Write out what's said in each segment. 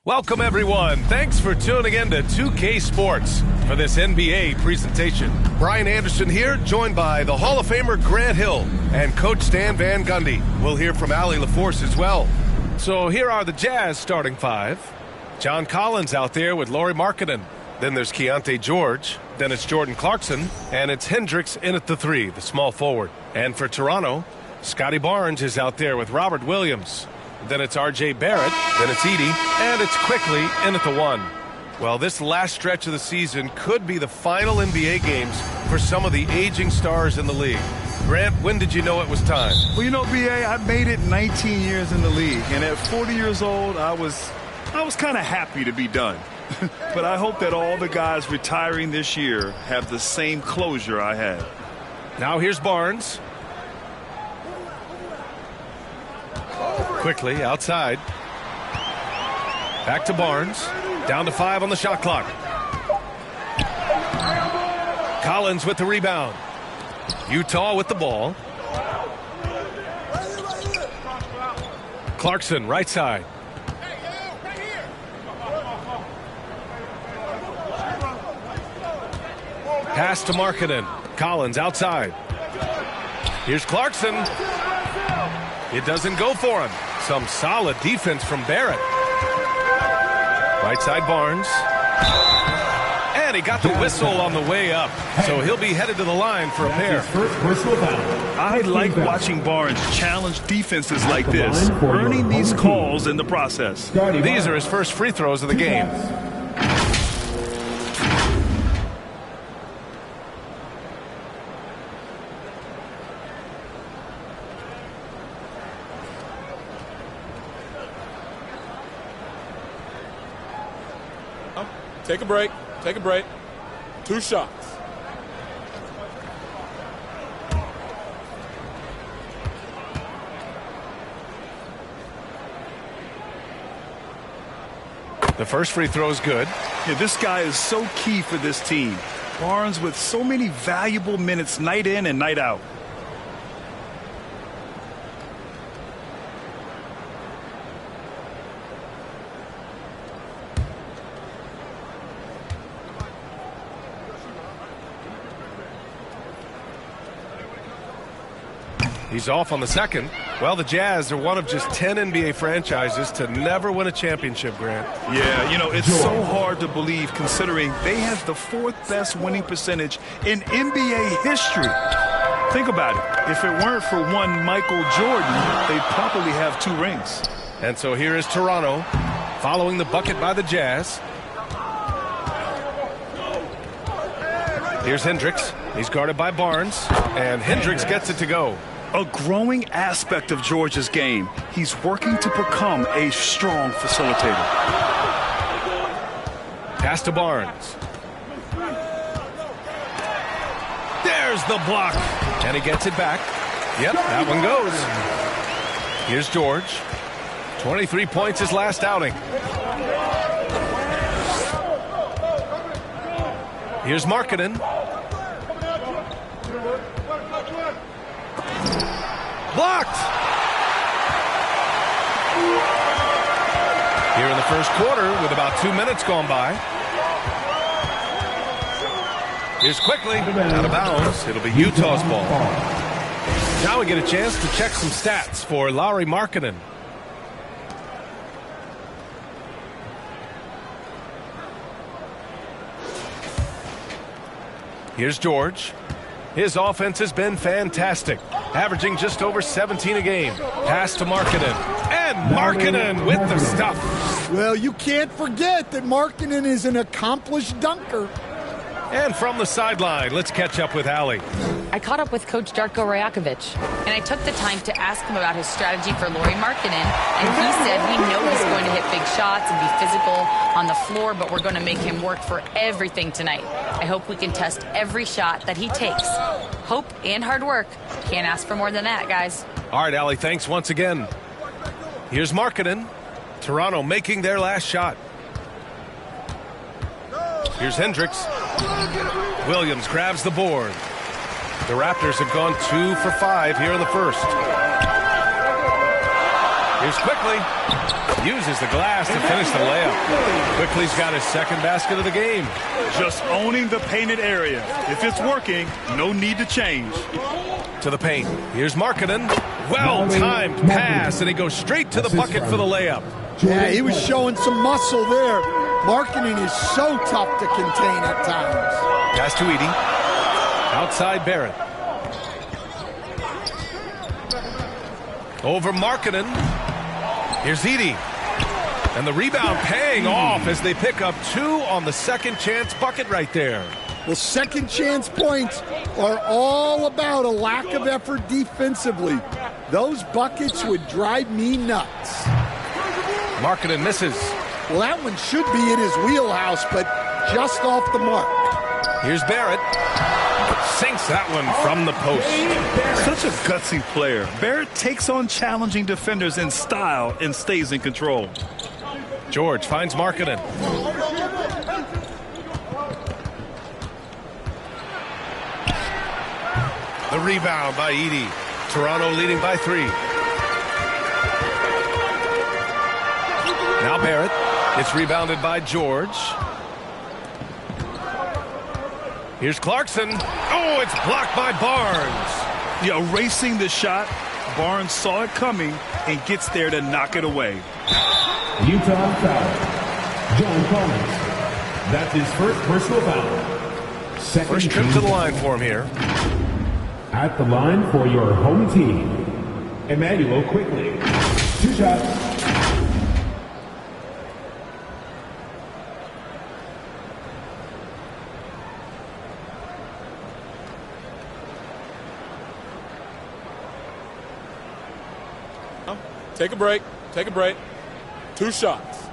Welcome, everyone. Thanks for tuning in to 2K Sports for this NBA presentation. Brian Anderson here, joined by the Hall of Famer Grant Hill and Coach Stan Van Gundy. We'll hear from Allie LaForce as well. So here are the Jazz starting five. John Collins out there with Lauri Markkanen. Then there's Keontae George. Then it's Jordan Clarkson. And it's Hendricks in at the three, the small forward. And for Toronto, Scotty Barnes is out there with Robert Williams. Then it's R.J. Barrett, then it's Edey, and it's Quickly in at the one. Well, this last stretch of the season could be the final NBA games for some of the aging stars in the league. Grant, when did you know it was time? Well, you know, B.A., I made it 19 years in the league, and at 40 years old, I was kind of happy to be done. But I hope that all the guys retiring this year have the same closure I had. Now here's Barnes. Quickly outside. Back to Barnes. Down to 5 on the shot clock. Collins with the rebound. Utah with the ball. Clarkson right side. Pass to Markkanen. Collins outside. Here's Clarkson. It doesn't go for him. Some solid defense from Barrett. Right side Barnes. And he got the whistle on the way up. So he'll be headed to the line for a pair. I like watching Barnes challenge defenses like this, earning these calls in the process. These are his first free throws of the game. Take a break. Take a break. 2 shots. The first free throw is good. Yeah, this guy is so key for this team. Barnes with so many valuable minutes night in and night out. He's off on the second. Well, the Jazz are one of just 10 NBA franchises to never win a championship, Grant. Yeah, you know, it's so hard to believe considering they have the 4th best winning percentage in NBA history. Think about it. If it weren't for one Michael Jordan, they'd probably have 2 rings. And so here is Toronto following the bucket by the Jazz. Here's Hendricks. He's guarded by Barnes. And Hendricks gets it to go. A growing aspect of George's game. He's working to become a strong facilitator. Pass to Barnes. There's the block. And he gets it back. Yep, that one goes. Here's George. 23 points his last outing. Here's Markkanen. Blocked! Here in the first quarter with about 2 minutes gone by. Here's Quickly. Out of bounds. It'll be Utah's ball. Now we get a chance to check some stats for Lauri Markkanen. Here's George. His offense has been fantastic, averaging just over 17 a game. Pass to Markkanen. And Markkanen with the stuff. Well, you can't forget that Markkanen is an accomplished dunker. And from the sideline, let's catch up with Allie. I caught up with Coach Darko Rajakovic, and I took the time to ask him about his strategy for Lauri Markkanen, and he said we know he's going to hit big shots and be physical on the floor, but we're going to make him work for everything tonight. I hope we can test every shot that he takes. Hope and hard work. Can't ask for more than that, guys. All right, Allie, thanks once again. Here's Markkanen. Toronto making their last shot. Here's Hendricks. Williams grabs the board. The Raptors have gone 2 for 5 here in the first. Here's Quickly. Uses the glass to finish the layup. Quickly's got his second basket of the game. Just owning the painted area. If it's working, no need to change. To the paint. Here's Markkanen. Well-timed pass, and he goes straight to the bucket for the layup. Yeah, he was showing some muscle there. Markkanen is so tough to contain at times. Pass to Edey. Outside Barrett. Over Markkanen. Here's Edey. And the rebound paying off as they pick up 2 on the second chance bucket right there. Well, second chance points are all about a lack of effort defensively. Those buckets would drive me nuts. Markkanen misses. Well, that one should be in his wheelhouse, but just off the mark. Here's Barrett. Sinks that one from the post. Such a gutsy player. Barrett takes on challenging defenders in style and stays in control. George finds Markkanen. The rebound by Edey. Toronto leading by 3. Now Barrett. It's rebounded by George. Here's Clarkson. Oh, it's blocked by Barnes. Yeah, erasing the shot. Barnes saw it coming and gets there to knock it away. Utah foul. John Collins. That's his first personal foul. First trip to the line for him here. At the line for your home team, Emmanuel Quickly. 2 shots. Take a break. Take a break. 2 shots.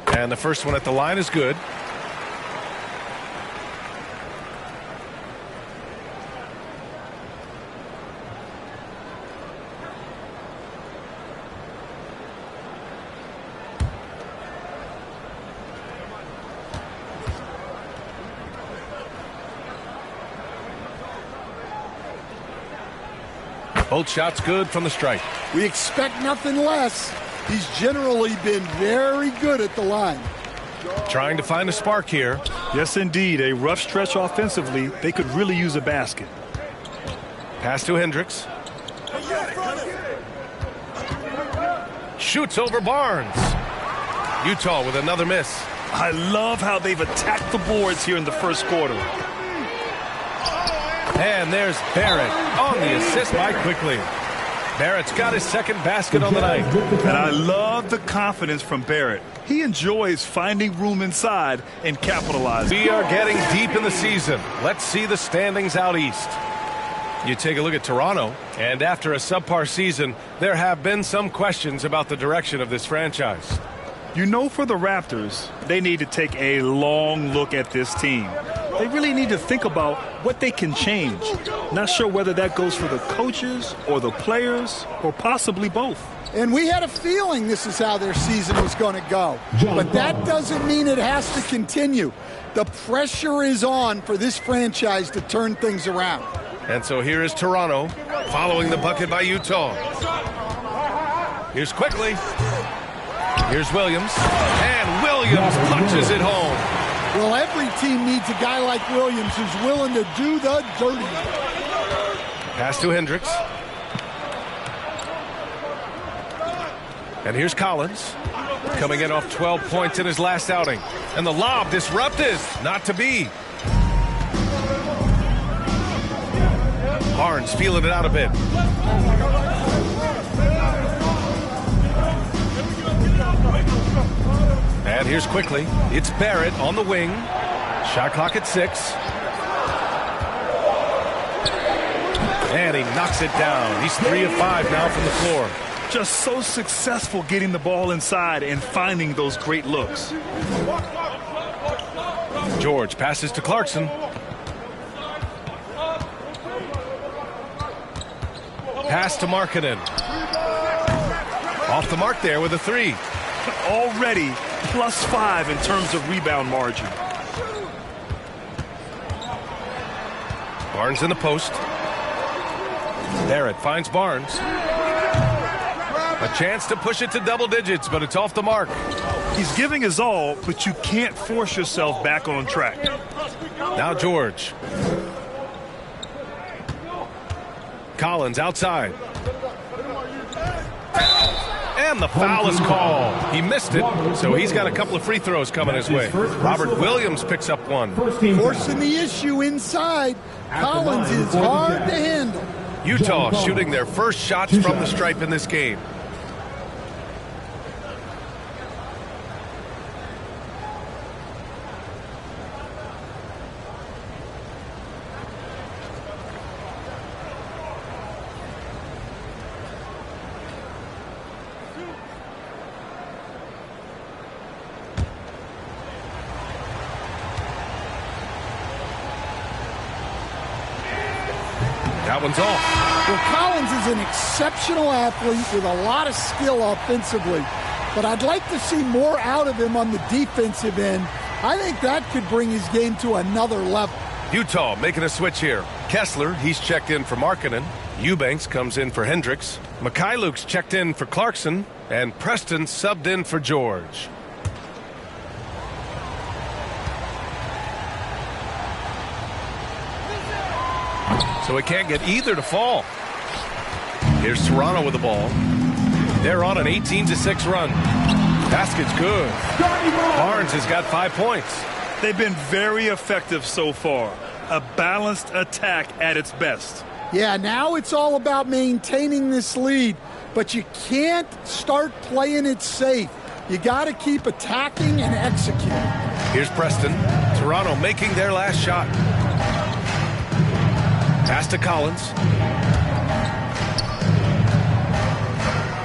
And the first one at the line is good. Both shots good from the stripe. We expect nothing less. He's generally been very good at the line. Trying to find a spark here. Yes, indeed. A rough stretch offensively. They could really use a basket. Pass to Hendricks. Shoots over Barnes. Utah with another miss. I love how they've attacked the boards here in the first quarter. And there's Barrett on the assist by Quickly. Barrett's got his second basket on the night. And I love the confidence from Barrett. He enjoys finding room inside and capitalizing. We are getting deep in the season. Let's see the standings out east. You take a look at Toronto, and after a subpar season, there have been some questions about the direction of this franchise. You know, for the Raptors, they need to take a long look at this team. They really need to think about what they can change. Not sure whether that goes for the coaches or the players or possibly both. And we had a feeling this is how their season was going to go. But that doesn't mean it has to continue. The pressure is on for this franchise to turn things around. And so here is Toronto following the bucket by Utah. Here's Quickly. Here's Williams. And Williams punches it home. Well, every team needs a guy like Williams who's willing to do the dirty. Pass to Hendricks. And here's Collins, coming in off 12 points in his last outing. And the lob disrupted, not to be. Barnes feeling it out a bit. And here's Quickly. It's Barrett on the wing. Shot clock at 6. And he knocks it down. He's 3 of 5 now from the floor. Just so successful getting the ball inside and finding those great looks. George passes to Clarkson. Pass to Markkanen. Off the mark there with a 3. Already +5 in terms of rebound margin. Barnes in the post. Barrett finds Barnes. A chance to push it to double digits, but it's off the mark. He's giving his all, but you can't force yourself back on track. Now George. Collins outside. And the foul is called. He missed it, so he's got a couple of free throws coming his way. Robert Williams picks up one. Forcing the issue inside. Collins is hard to handle. Utah shooting their first shots from the stripe in this game. That one's off. Well, Collins is an exceptional athlete with a lot of skill offensively, but I'd like to see more out of him on the defensive end. I think that could bring his game to another level. Utah making a switch here. Kessler, he's checked in for Markkanen. Eubanks comes in for Hendricks. Mikhailuk's checked in for Clarkson. And Preston subbed in for George. So he can't get either to fall. Here's Toronto with the ball. They're on an 18-6 run. Basket's good. Barnes has got 5 points. They've been very effective so far. A balanced attack at its best. Yeah, now it's all about maintaining this lead, but you can't start playing it safe. You got to keep attacking and executing. Here's Preston. Toronto making their last shot. Pass to Collins.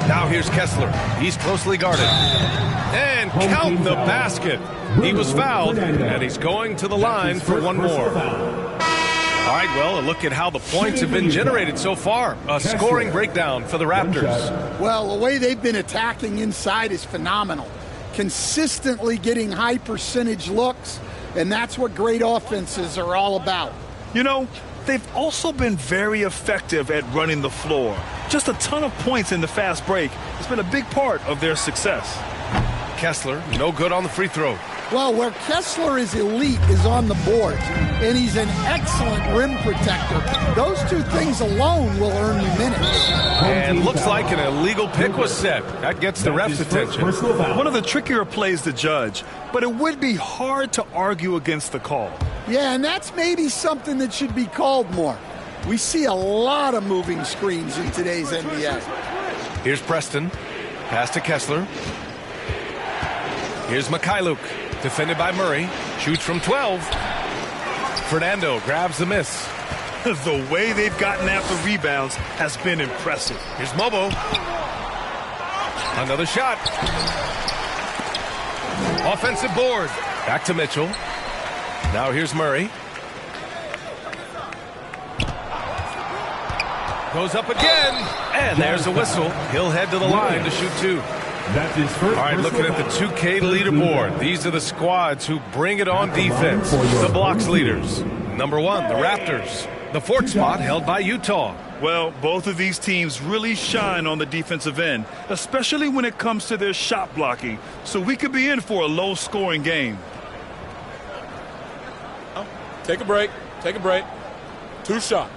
Now here's Kessler. He's closely guarded. And count the basket. He was fouled, and he's going to the line for one more. All right, well, a look at how the points have been generated so far. A scoring breakdown for the Raptors. Well, the way they've been attacking inside is phenomenal. Consistently getting high percentage looks, and that's what great offenses are all about. You know, they've also been very effective at running the floor. Just a ton of points in the fast break has been a big part of their success. Kessler, no good on the free throw. Well, where Kessler is elite is on the boards, and he's an excellent rim protector. Those two things alone will earn you minutes. And looks like an illegal pick was set. That gets the ref's attention. One of the trickier plays to judge, but it would be hard to argue against the call. Yeah, and that's maybe something that should be called more. We see a lot of moving screens in today's NBA. Here's Preston. Pass to Kessler. Here's Mikhailuk. Defended by Murray. Shoots from 12. Fernando grabs the miss. The way they've gotten after rebounds has been impressive. Here's Mobo. Another shot. Offensive board. Back to Mitchell. Now here's Murray. Goes up again. And there's a whistle. He'll head to the line to shoot two. That's his first. All right, looking at the 2K leaderboard. These are the squads who bring it on defense. The blocks leaders. Number 1, the Raptors. The 4th spot held by Utah. Well, both of these teams really shine on the defensive end, especially when it comes to their shot blocking. So we could be in for a low-scoring game. Take a break. Take a break. 2 shots.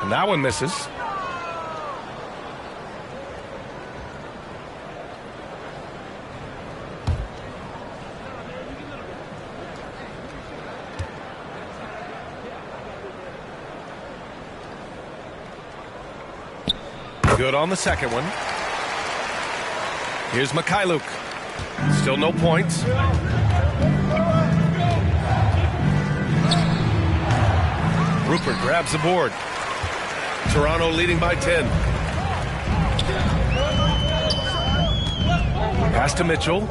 And that one misses. Good on the second one. Here's Mikhailuk. Still no points. Rupert grabs the board. Toronto leading by 10. Pass to Mitchell.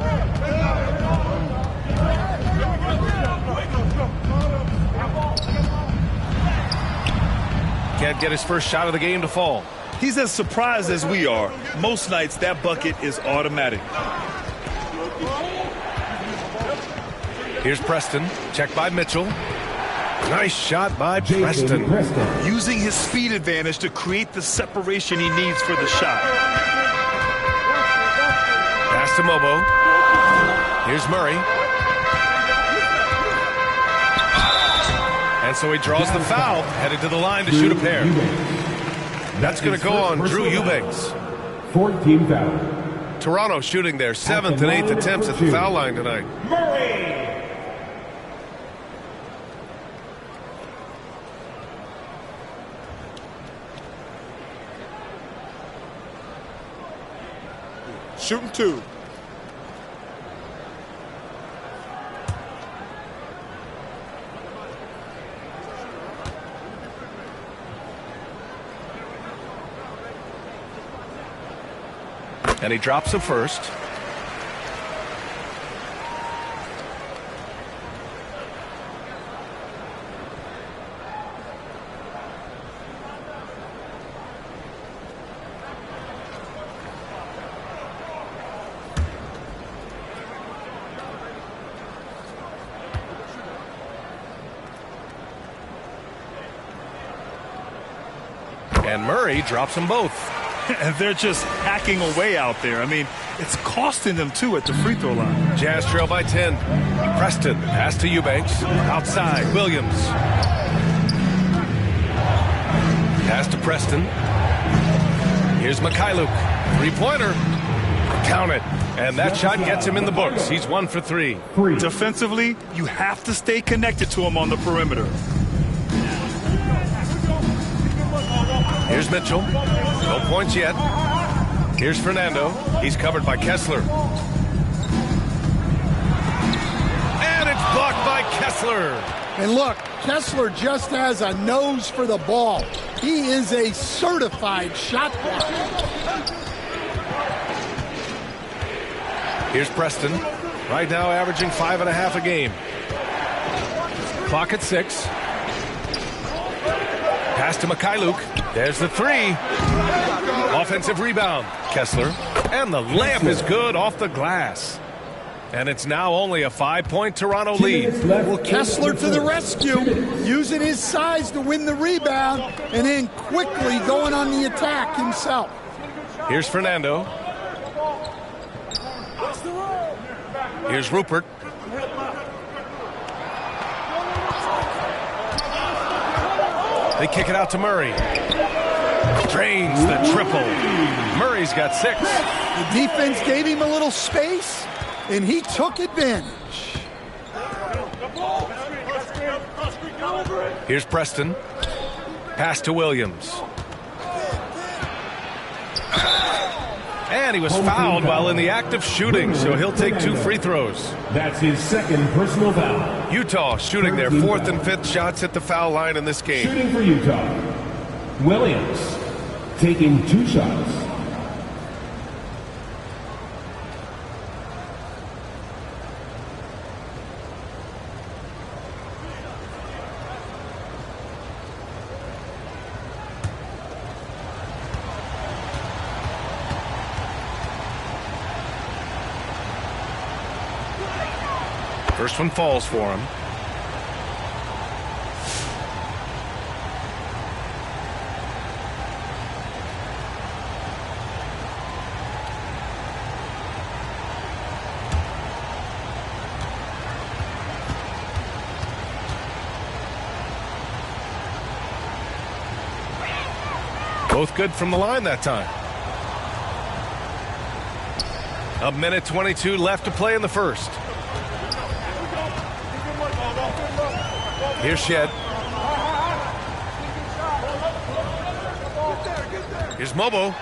Can't get his first shot of the game to fall. He's as surprised as we are. Most nights, that bucket is automatic. Here's Preston. Checked by Mitchell. Nice shot by Preston. Using his speed advantage to create the separation he needs for the shot. Pass to Mobo. Here's Murray. And so he draws the foul, headed to the line to shoot a pair. That's going to go on Drew Eubanks. 14 foul. Toronto shooting their 7th and 8th attempts at the foul line tonight. Murray. Shooting 2. And he drops the first. And Murray drops them both. And they're just hacking away out there. I mean, it's costing them, too, at the free throw line. Jazz trail by 10. Preston, pass to Eubanks. Outside, Williams. Pass to Preston. Here's Mikhailuk. Three-pointer. Count it. And that shot gets him in the books. He's 1 for 3. Defensively, you have to stay connected to him on the perimeter. Here's Mitchell. No points yet. Here's Fernando. He's covered by Kessler. And it's blocked by Kessler. And look, Kessler just has a nose for the ball. He is a certified shot blocker. Here's Preston. Right now averaging 5.5 a game. Clock at 6. Pass to Mikhailuk. There's the 3. Offensive rebound. Kessler. And the layup is good off the glass. And it's now only a 5-point Toronto lead. Well, Kessler to the rescue, using his size to win the rebound, and then quickly going on the attack himself. Here's Fernando. Here's Rupert. They kick it out to Murray. Drains the triple. Murray's got 6. The defense gave him a little space, and he took advantage. Here's Preston. Pass to Williams. And he was fouled while in the act of shooting, so he'll take 2 free throws. That's his second personal foul. Utah shooting their 4th and 5th shots at the foul line in this game. Shooting for Utah. Williams taking 2 shots. First one falls for him. Both good from the line that time. 1:22 left to play in the first. Here's Shed. Here's Mobo.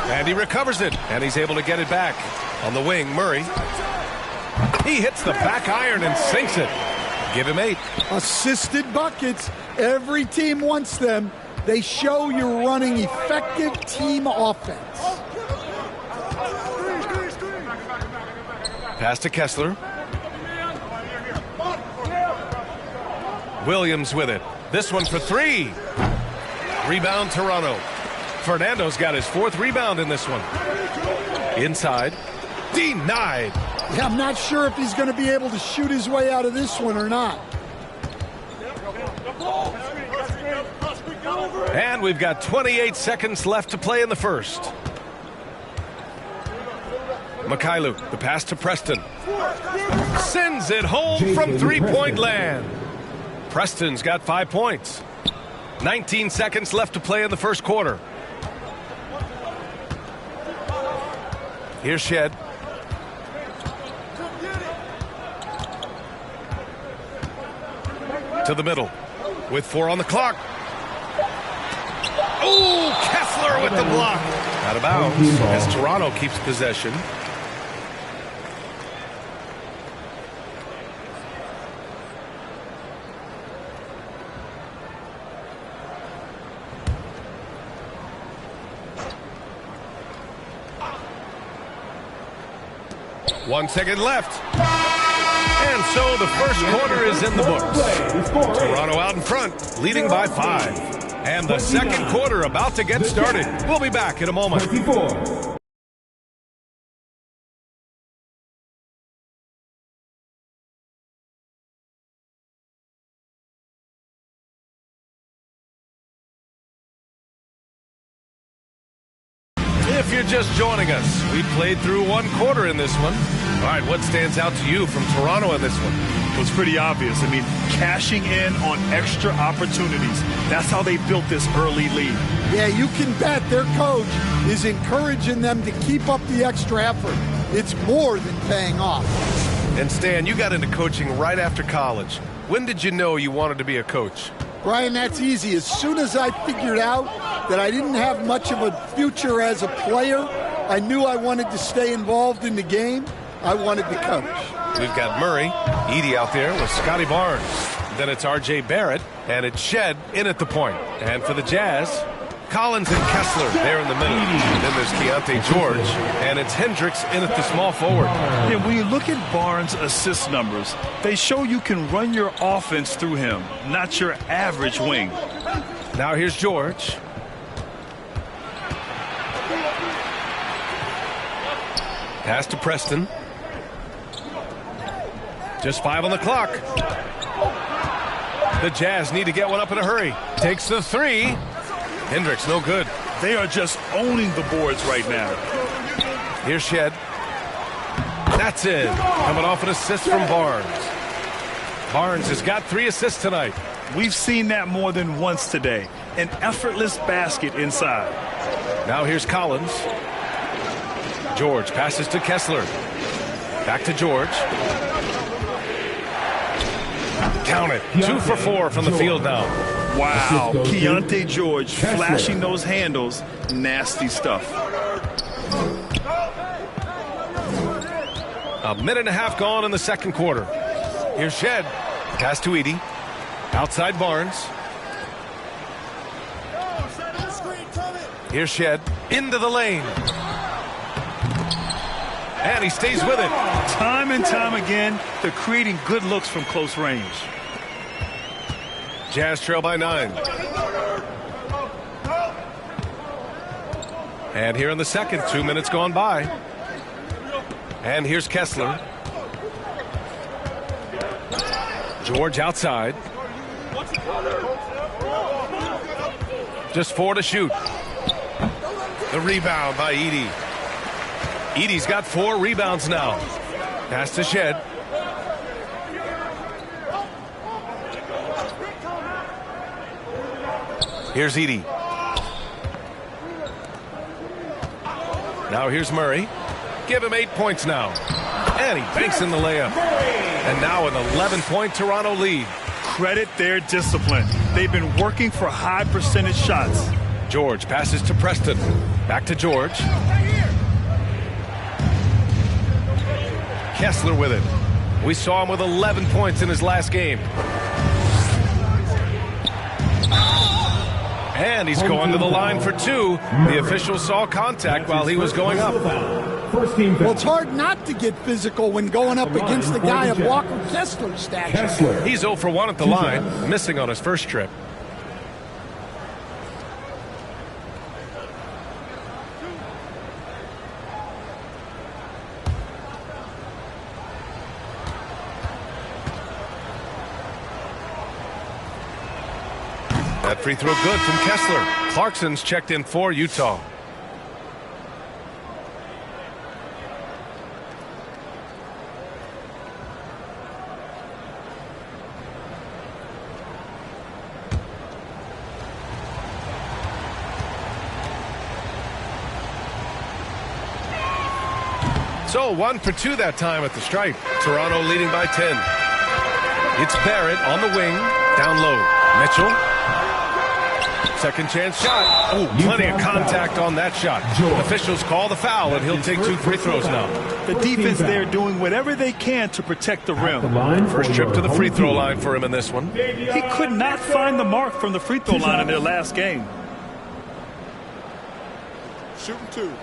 And he recovers it. And he's able to get it back. On the wing, Murray. He hits the back iron and sinks it. Give him 8. Assisted buckets. Every team wants them. They show you're running effective team offense. Pass to Kessler. Williams with it. This one for 3. Rebound, Toronto. Fernando's got his 4th rebound in this one. Inside. Denied. Yeah, I'm not sure if he's going to be able to shoot his way out of this one or not. And we've got 28 seconds left to play in the first. Mikhailu, the pass to Preston. Sends it home from three-point land. Preston's got 5 points. 19 seconds left to play in the first quarter. Here's Shed. To the middle with 4 on the clock. Oh, Kessler with the block. Out of bounds as Toronto keeps possession. One second left. And so the first quarter is in the books. Toronto out in front, leading by 5. And the second quarter about to get started. We'll be back in a moment. If you're just joining us, we played through 1 quarter in this one. All right, what stands out to you from Toronto in this one? It was pretty obvious. I mean, cashing in on extra opportunities. That's how they built this early lead. Yeah, you can bet their coach is encouraging them to keep up the extra effort. It's more than paying off. And Stan, you got into coaching right after college. When did you know you wanted to be a coach? Brian, that's easy. As soon as I figured out that I didn't have much of a future as a player, I knew I wanted to stay involved in the game. I wanted to coach. We've got Murray, Edey out there with Scotty Barnes. Then it's R.J. Barrett, and it's Shed in at the point. And for the Jazz, Collins and Kessler there in the middle. And then there's Keontae George, and it's Hendricks in at the small forward. Yeah, when you look at Barnes' assist numbers, they show you can run your offense through him, not your average wing. Now here's George. Pass to Preston. Just 5 on the clock. The Jazz need to get one up in a hurry. Takes the 3. Hendricks, no good. They are just owning the boards right now. Here's Shed. That's it. Coming off an assist from Barnes. Barnes has got 3 assists tonight. We've seen that more than once today. An effortless basket inside. Now here's Collins. George passes to Kessler. Back to George. Count it. 2 for 4 from the field now. Wow. Keontae George flashing those handles. Nasty stuff. A minute and a half gone in the second quarter. Here's Shed. Pass to Edey. Outside Barnes. Here's Shed. Into the lane. And he stays with it. Time and time again, they're creating good looks from close range. Jazz trail by 9. And here in the second, 2 minutes gone by. And here's Kessler. George outside. Just 4 to shoot. The rebound by Edey. Edey's got 4 rebounds now. Pass to Shed. Here's Edey. Now here's Murray. Give him 8 points now. And he banks in the layup. And now an 11-point Toronto lead. Credit their discipline. They've been working for high percentage shots. George passes to Preston. Back to George. Kessler with it. We saw him with 11 points in his last game. And he's going to the line for 2. The official saw contact while he was going up. Well, it's hard not to get physical when going up against the guy of Walker Kessler's stature. He's 0 for 1 at the line, missing on his first trip. That free throw good from Kessler. Clarkson's checked in for Utah. So 1 for 2 that time at the stripe. Toronto leading by 10. It's Barrett on the wing, down low. Mitchell. Second chance shot. Oh, plenty of contact on that shot. Officials call the foul, and he'll take 2 free throws now. The defense there doing whatever they can to protect the rim. First trip to the free throw line for him in this one. He could not find the mark from the free throw line in their last game. Shooting 2.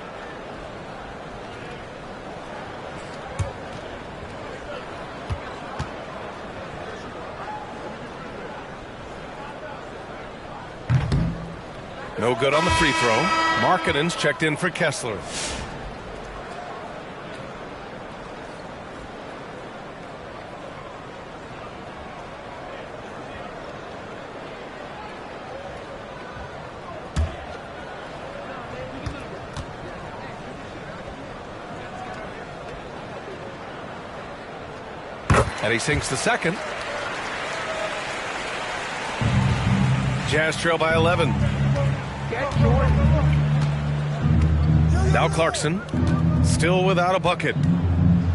No good on the free throw. Markkanen's checked in for Kessler. And he sinks the second. Jazz trail by 11. Now Clarkson, still without a bucket.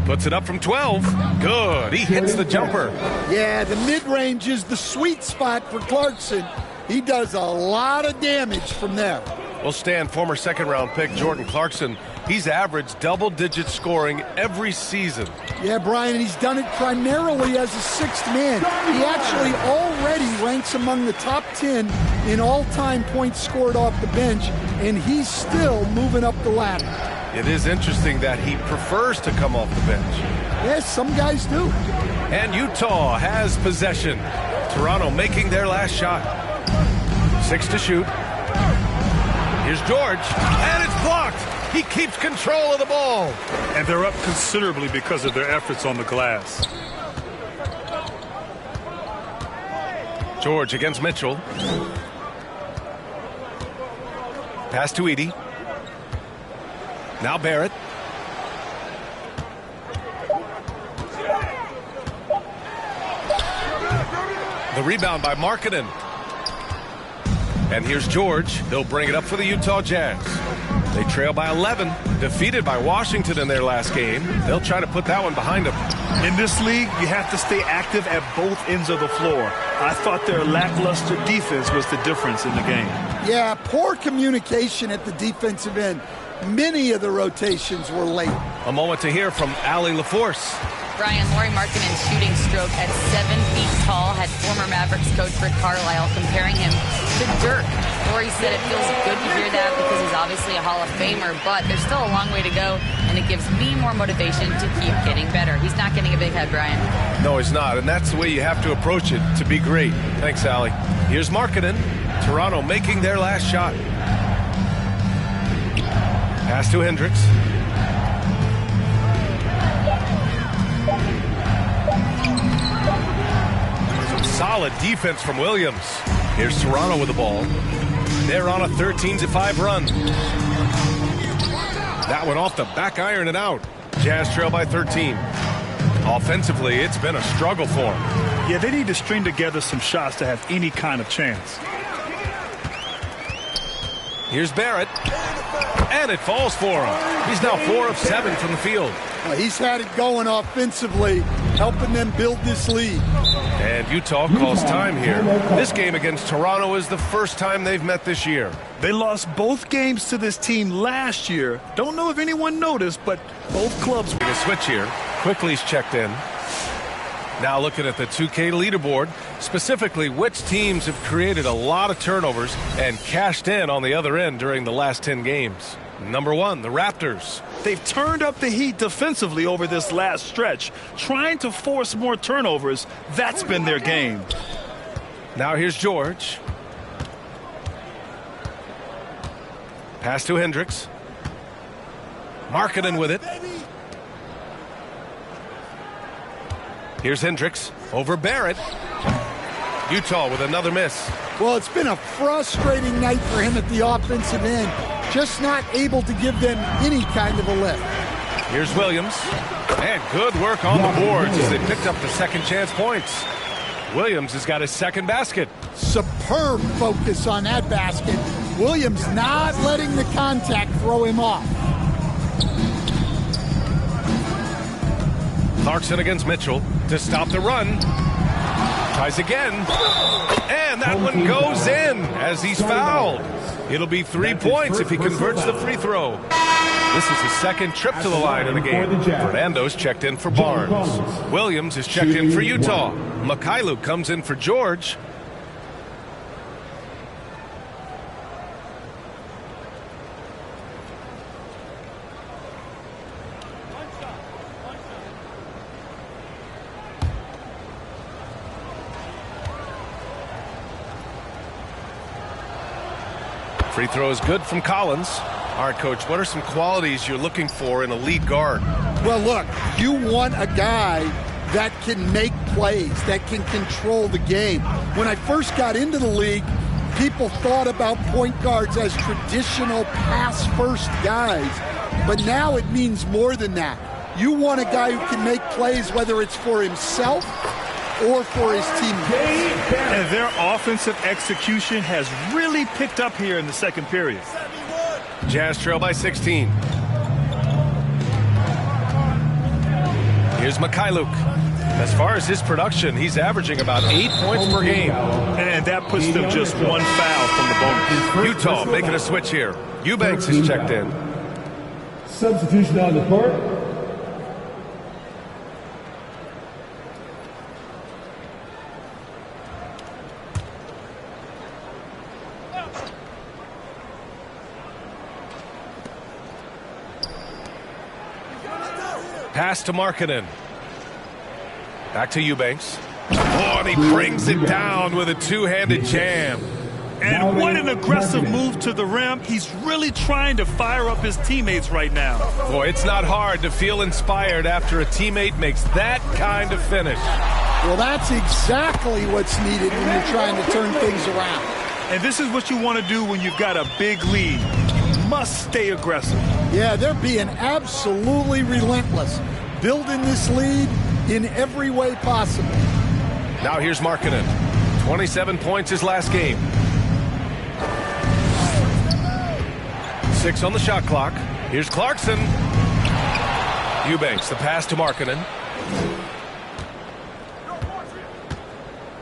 Puts it up from 12. Good. He hits the jumper. Yeah, the mid-range is the sweet spot for Clarkson. He does a lot of damage from there. Well, Stan, former second-round pick Jordan Clarkson, he's averaged double-digit scoring every season. Yeah, Brian, he's done it primarily as a sixth man. He actually already ranks among the top 10 in all-time points scored off the bench, and he's still moving up the ladder. It is interesting that he prefers to come off the bench. Yes, some guys do. And Utah has possession. Toronto making their last shot. 6 to shoot. Here's George, and it's blocked. He keeps control of the ball. And they're up considerably because of their efforts on the glass. George against Mitchell. Pass to Edey. Now Barrett. The rebound by Markkanen. And here's George. He'll bring it up for the Utah Jazz. They trail by 11, defeated by Washington in their last game. They'll try to put that one behind them. In this league, you have to stay active at both ends of the floor. I thought their lackluster defense was the difference in the game. Yeah, poor communication at the defensive end. Many of the rotations were late. A moment to hear from Allie LaForce. Brian, Lauri Markkanen's shooting stroke at 7 feet tall had former Mavericks coach Rick Carlisle comparing him to Dirk. Lauri said it feels good to hear that because he's obviously a Hall of Famer, but there's still a long way to go, and it gives me more motivation to keep getting better. He's not getting a big head, Brian. No, he's not, and that's the way you have to approach it to be great. Thanks, Allie. Here's Markkanen. Toronto making their last shot. Pass to Hendricks. Solid defense from Williams. Here's Toronto with the ball. They're on a 13-5 run. That one off the back iron and out. Jazz trail by 13. Offensively, it's been a struggle for them. Yeah, they need to string together some shots to have any kind of chance. Here's Barrett. And it falls for him. He's now 4 of 7 from the field. He's had it going offensively, helping them build this lead. And Utah calls time here. This game against Toronto is the first time they've met this year. They lost both games to this team last year. Don't know if anyone noticed, but both clubs. A switch here. Quickly's checked in. Now looking at the 2K leaderboard, specifically which teams have created a lot of turnovers and cashed in on the other end during the last 10 games. Number 1, the Raptors. They've turned up the heat defensively over this last stretch, trying to force more turnovers. That's been their game. Now here's George. Pass to Hendricks. Markkanen with it. Here's Hendricks over Barrett. Utah with another miss. Well, it's been a frustrating night for him at the offensive end. Just not able to give them any kind of a lift. Here's Williams. And good work on the boards as they picked up the second chance points. Williams has got his second basket. Superb focus on that basket. Williams not letting the contact throw him off. Clarkson against Mitchell to stop the run. Tries again. And that one goes in as he's fouled. It'll be 3 points if he converts the free throw. This is his second trip to the line in the game. Fernando's checked in for Barnes. Williams is checked in for Utah. Mikhailuk comes in for George. Free throw is good from Collins. All right, Coach, what are some qualities you're looking for in a lead guard? Well, look, you want a guy that can make plays, that can control the game. When I first got into the league, people thought about point guards as traditional pass-first guys. But now it means more than that. You want a guy who can make plays, whether it's for himself or for his teammates. And their offensive execution has really picked up here in the second period. Jazz trail by 16. Here's Mikhailuk. As far as his production, he's averaging about 8 points per game. And that puts them just one foul from the bonus. Utah making a switch here. Eubanks is checked in. Substitution on the court. Pass to Markkanen. Back to Eubanks. Oh, and he brings it down with a two-handed jam. And what an aggressive move to the rim. He's really trying to fire up his teammates right now. Boy, it's not hard to feel inspired after a teammate makes that kind of finish. Well, that's exactly what's needed when you're trying to turn things around. And this is what you want to do when you've got a big lead. You must stay aggressive. Yeah, they're being absolutely relentless, building this lead in every way possible. Now here's Markkanen. 27 points his last game. 6 on the shot clock. Here's Clarkson. Eubanks, the pass to Markkanen.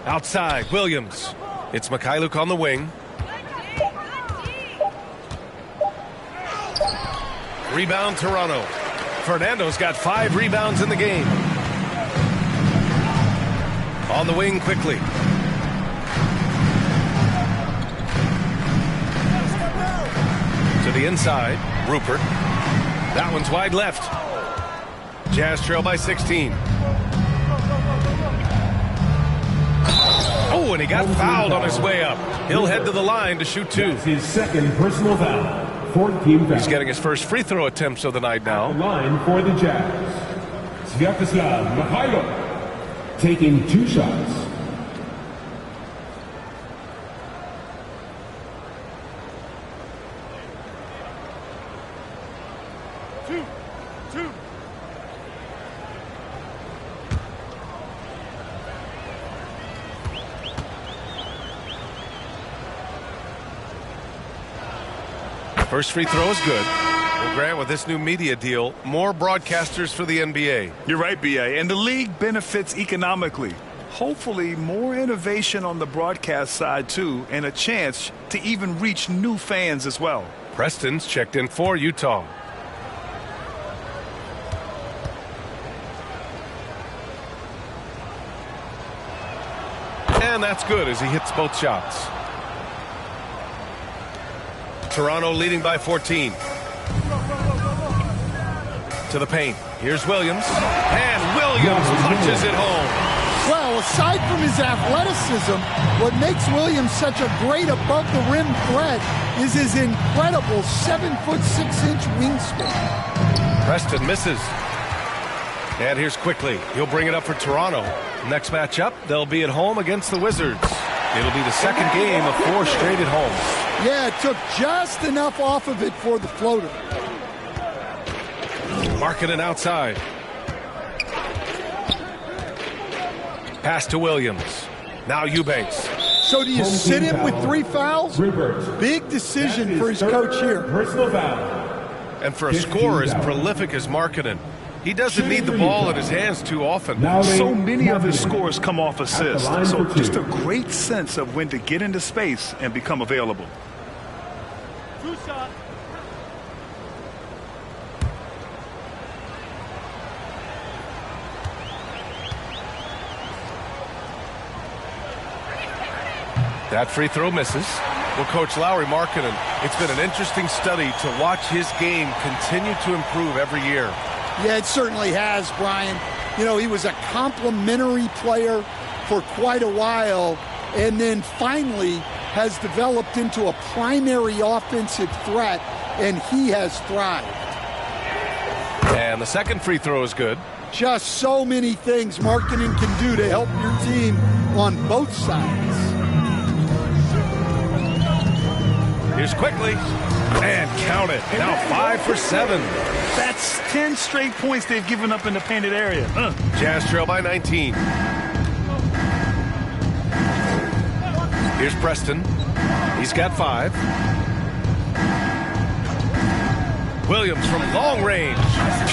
Outside, Williams. It's Mikhailuk on the wing. Rebound, Toronto. Fernando's got 5 rebounds in the game. On the wing quickly. To the inside, Rupert. That one's wide left. Jazz trail by 16. Oh, and he got fouled on his way up. He'll head to the line to shoot 2. That's his second personal foul. 14 fouls. He's getting his first free throw attempts of the night now. Line for the Jazz. Sviatoslav Mikhailuk taking 2 shots. First free throw is good. Well, Grant, with this new media deal, more broadcasters for the NBA. You're right, B.A., and the league benefits economically. Hopefully, more innovation on the broadcast side, too, and a chance to even reach new fans as well. Preston's checked in for Utah. And that's good as he hits both shots. Toronto leading by 14. To the paint. Here's Williams. And Williams punches it home. Well, aside from his athleticism, what makes Williams such a great above-the-rim threat is his incredible 7'6" wingspan. Preston misses. And here's quickly. He'll bring it up for Toronto. Next matchup, they'll be at home against the Wizards. It'll be the second game of 4 straight at home. Yeah, it took just enough off of it for the floater. Markkanen outside. Pass to Williams. Now Eubanks. So do you sit him with 3 fouls? Big decision for his coach here. Personal foul. And for a scorer as prolific as Markkanen, he doesn't need the ball in his hands too often. So many of his scores come off assists, so just a great sense of when to get into space and become available. 2 shots. That free throw misses. Well, Coach Lowry Markkanen, it's been an interesting study to watch his game continue to improve every year. Yeah, it certainly has, Brian. You know, he was a complimentary player for quite a while, and then finally has developed into a primary offensive threat, and he has thrived. And the second free throw is good. Just so many things Markkanen can do to help your team on both sides. Here's quickly. And count it. Now 5 for 7. That's 10 straight points they've given up in the painted area. Jazz trail by 19. Here's Preston. He's got 5. Williams from long range.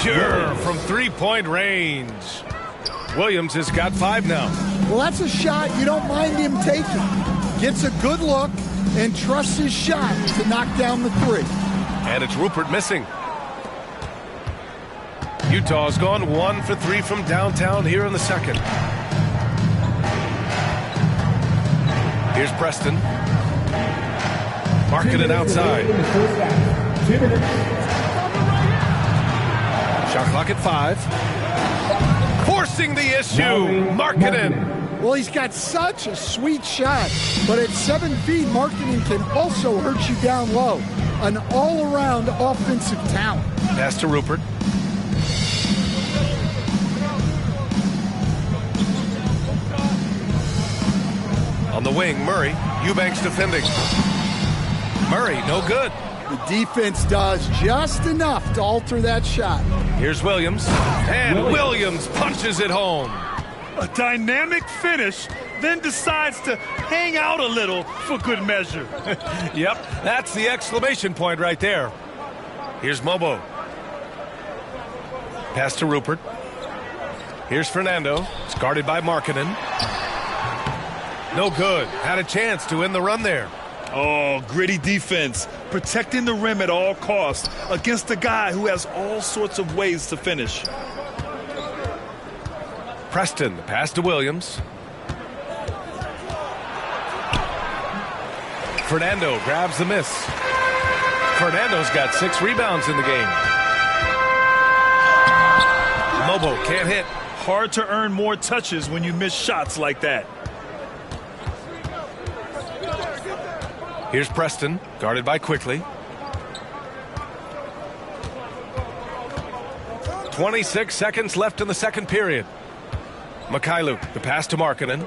Pure from 3-point range. Williams has got 5 now. Well, that's a shot you don't mind him taking. Gets a good look and trusts his shot to knock down the 3. And it's Rupert missing. Utah's gone 1 for 3 from downtown here in the second. Here's Preston. Markkanen outside. 2 minutes. Shot clock at 5. Forcing the issue. Markkanen. Well, he's got such a sweet shot, but at 7 feet, Markkanen can also hurt you down low. An all-around offensive talent. Pass to Rupert. On the wing, Murray. Eubanks defending. Murray, no good. The defense does just enough to alter that shot. Here's Williams. And Williams punches it home. A dynamic finish, then decides to hang out a little for good measure. Yep, that's the exclamation point right there. Here's Mobo. Pass to Rupert. Here's Fernando. It's guarded by Markkanen. No good. Had a chance to end the run there. Oh, gritty defense. Protecting the rim at all costs against a guy who has all sorts of ways to finish. Preston, the pass to Williams. Fernando grabs the miss. Fernando's got 6 rebounds in the game. Mobo can't hit. Hard to earn more touches when you miss shots like that. Here's Preston, guarded by Quickly. 26 seconds left in the second period. Mikhailuk, the pass to Markkanen.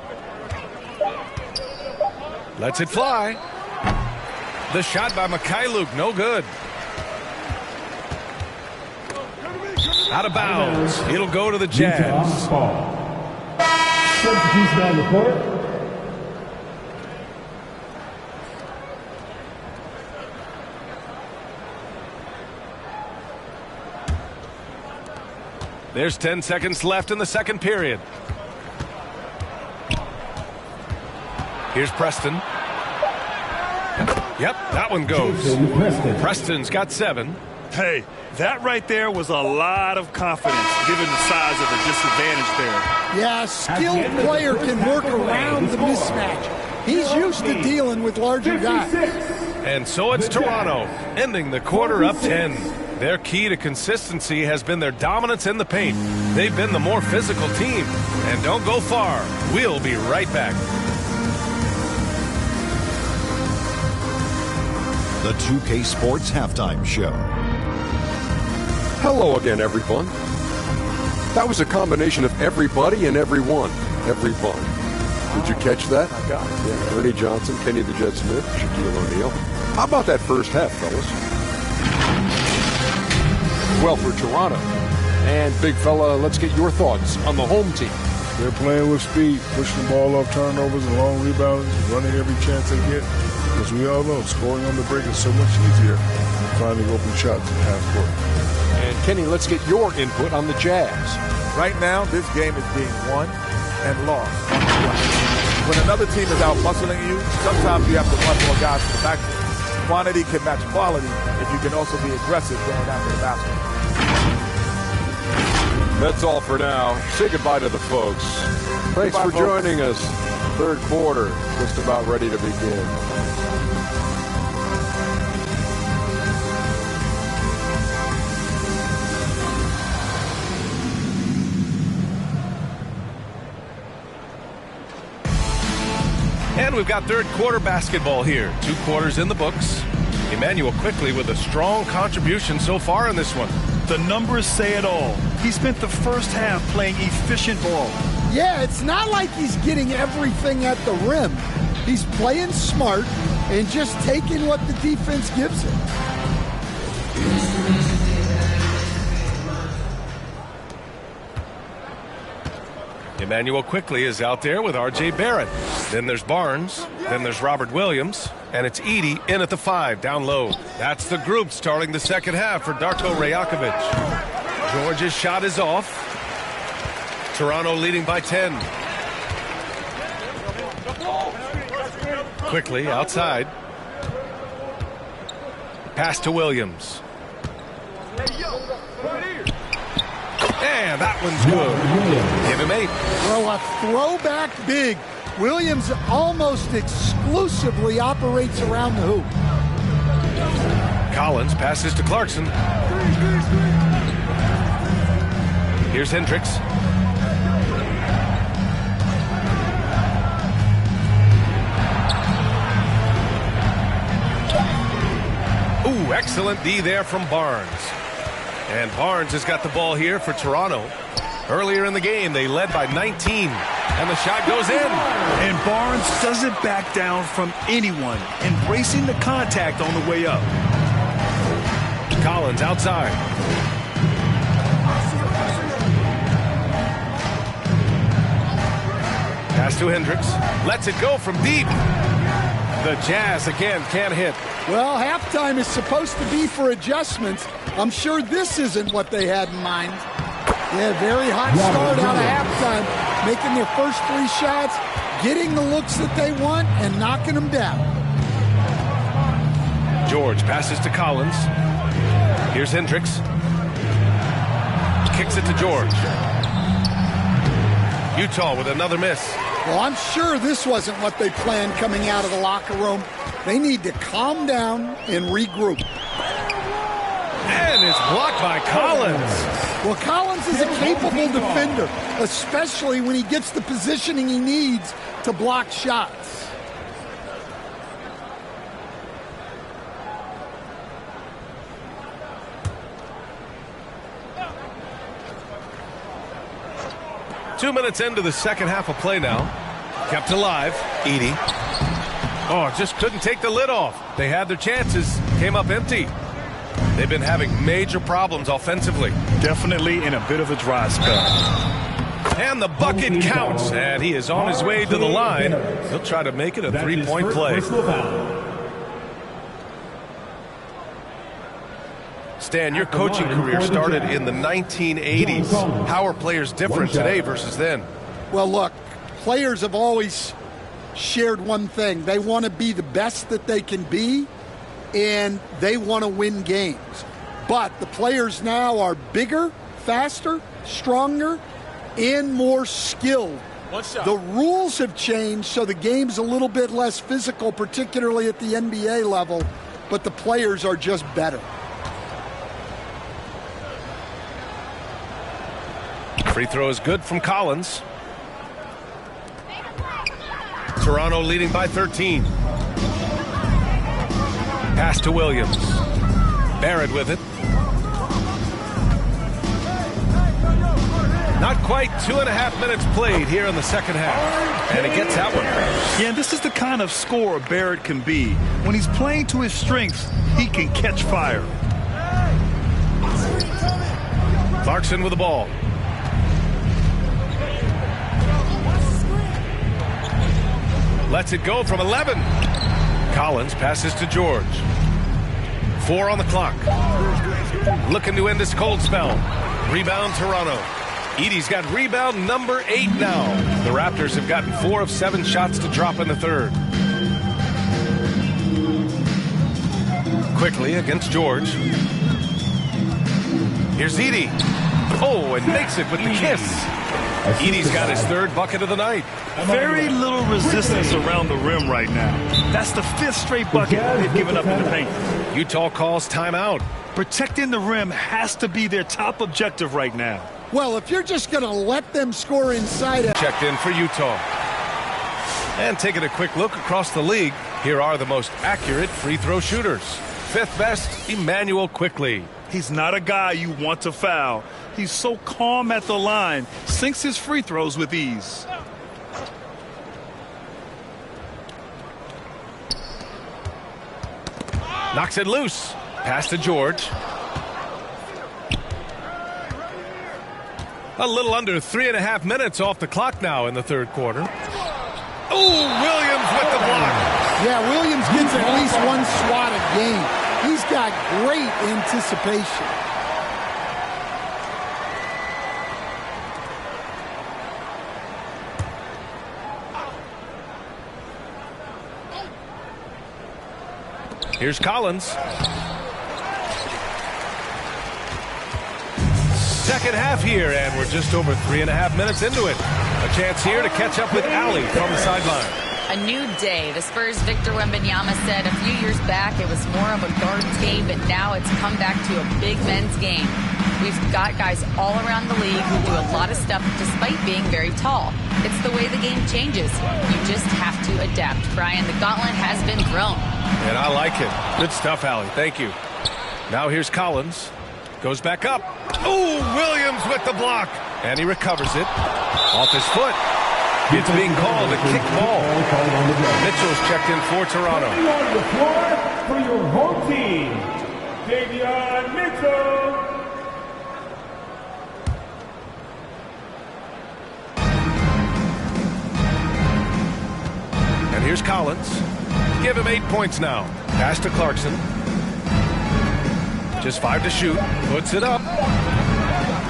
Lets it fly. The shot by Mikhailuk, no good. Out of bounds. It'll go to the Jazz. Substitution on the court. There's 10 seconds left in the second period. Here's Preston. Yep, that one goes. Preston's got 7. Hey, that right there was a lot of confidence given the size of the disadvantage there. Yeah, a skilled player can work around the mismatch. He's used to dealing with larger guys. And so it's Toronto, ending the quarter up 10. Their key to consistency has been their dominance in the paint. They've been the more physical team. And don't go far. We'll be right back. The 2K Sports Halftime Show. Hello again, everyone. That was a combination of everybody and everyone. Everyone. Did you catch that? I got it. Yeah, Ernie Johnson, Kenny the Jet Smith, Shaquille O'Neal. How about that first half, fellas? Well, for Toronto. And big fella, let's get your thoughts on the home team. They're playing with speed, pushing the ball off turnovers and long rebounds, running every chance they get. As we all know, scoring on the break is so much easier than finding open shots in half court. And Kenny, let's get your input on the Jazz. Right now, this game is being won and lost. When another team is out muscling you, sometimes you have to run more guys to the backcourt. Quantity can match quality if you can also be aggressive going after the basket. That's all for now. Say goodbye to the folks. Thanks for joining us. Third quarter, just about ready to begin. And we've got third quarter basketball here. 2 quarters in the books. Emmanuel Quickly with a strong contribution so far in this one. The numbers say it all. He spent the first half playing efficient ball. Yeah, it's not like he's getting everything at the rim. He's playing smart and just taking what the defense gives him. Emmanuel Quickly is out there with R.J. Barrett. Then there's Barnes. Then there's Robert Williams. And it's Edey in at the 5, down low. That's the group starting the second half for Darko Rajakovic. George's shot is off. Toronto leading by 10. Quickly outside. Pass to Williams. And that one's good. Give him 8. Well, a throwback big. Williams almost exclusively operates around the hoop. Collins passes to Clarkson. Here's Hendricks. Ooh, excellent D there from Barnes. And Barnes has got the ball here for Toronto. Earlier in the game, they led by 19. And the shot goes in. And Barnes doesn't back down from anyone, embracing the contact on the way up. Collins outside. Pass to Hendricks. Lets it go from deep. The Jazz again can't hit. Well, halftime is supposed to be for adjustments. I'm sure this isn't what they had in mind. Yeah, very hot start out of halftime. Making their first 3 shots, getting the looks that they want, and knocking them down. George passes to Collins. Here's Hendricks. Kicks it to George. Utah with another miss. Well, I'm sure this wasn't what they planned coming out of the locker room. They need to calm down and regroup. And it's blocked by Collins. Well, Collins is a capable defender, especially when he gets the positioning he needs to block shots. Two minutes into the second half of play now. Kept alive. Edey. Oh, just couldn't take the lid off. They had their chances. Came up empty. They've been having major problems offensively. Definitely in a bit of a dry spell. And the bucket counts. And he is on his way to the line. He'll try to make it a 3-point play. Stan, your coaching career started in the 1980s. How are players different today versus then? Well, look, players have always shared one thing. They want to be the best that they can be, and they want to win games. But the players now are bigger, faster, stronger, and more skilled. The rules have changed, so the game's a little bit less physical, particularly at the NBA level, but the players are just better. Free throw is good from Collins. Toronto leading by 13. Pass to Williams. Barrett with it. Not quite 2.5 minutes played here in the second half. And he gets that one. Yeah, this is the kind of scorer Barrett can be. When he's playing to his strengths, he can catch fire. Clarkson with the ball. Lets it go from 11. Collins passes to George. 4 on the clock. Looking to end this cold spell. Rebound Toronto. Edey's got rebound number 8 now. The Raptors have gotten 4 of 7 shots to drop in the third. Quickly against George. Here's Edey. Oh, and makes it with the kiss. Edey's got his 3rd bucket of the night. Very little resistance around the rim right now. That's the 5th straight bucket they've given up in the paint. Utah calls timeout. Protecting the rim has to be their top objective right now. Well, if you're just going to let them score inside. Checked in for Utah. And taking a quick look across the league, here are the most accurate free throw shooters. 5th best, Emmanuel Quickley. He's not a guy you want to foul. He's so calm at the line, sinks his free throws with ease. Knocks it loose. Pass to George. A little under 3.5 minutes off the clock now in the third quarter. Oh, Williams with the block. Yeah, Williams gets at least one swat a game. He's got great anticipation. Here's Collins. Second half here, and we're just over 3.5 minutes into it. A chance here to catch up with Allie from the sideline. A new day. The Spurs' Victor Wembanyama said a few years back it was more of a guards game, but now it's come back to a big men's game. We've got guys all around the league who do a lot of stuff despite being very tall. It's the way the game changes. You just have to adapt. Brian, the gauntlet has been thrown. And I like it. Good stuff, Allie. Thank you. Now here's Collins. Goes back up. Oh, Williams with the block. And he recovers it. Off his foot. It's being called a kick ball. Mitchell's checked in for Toronto. On the floor for your home team, Davion Mitchell. And here's Collins. Give him 8 points now. Pass to Clarkson. Just 5 to shoot. Puts it up.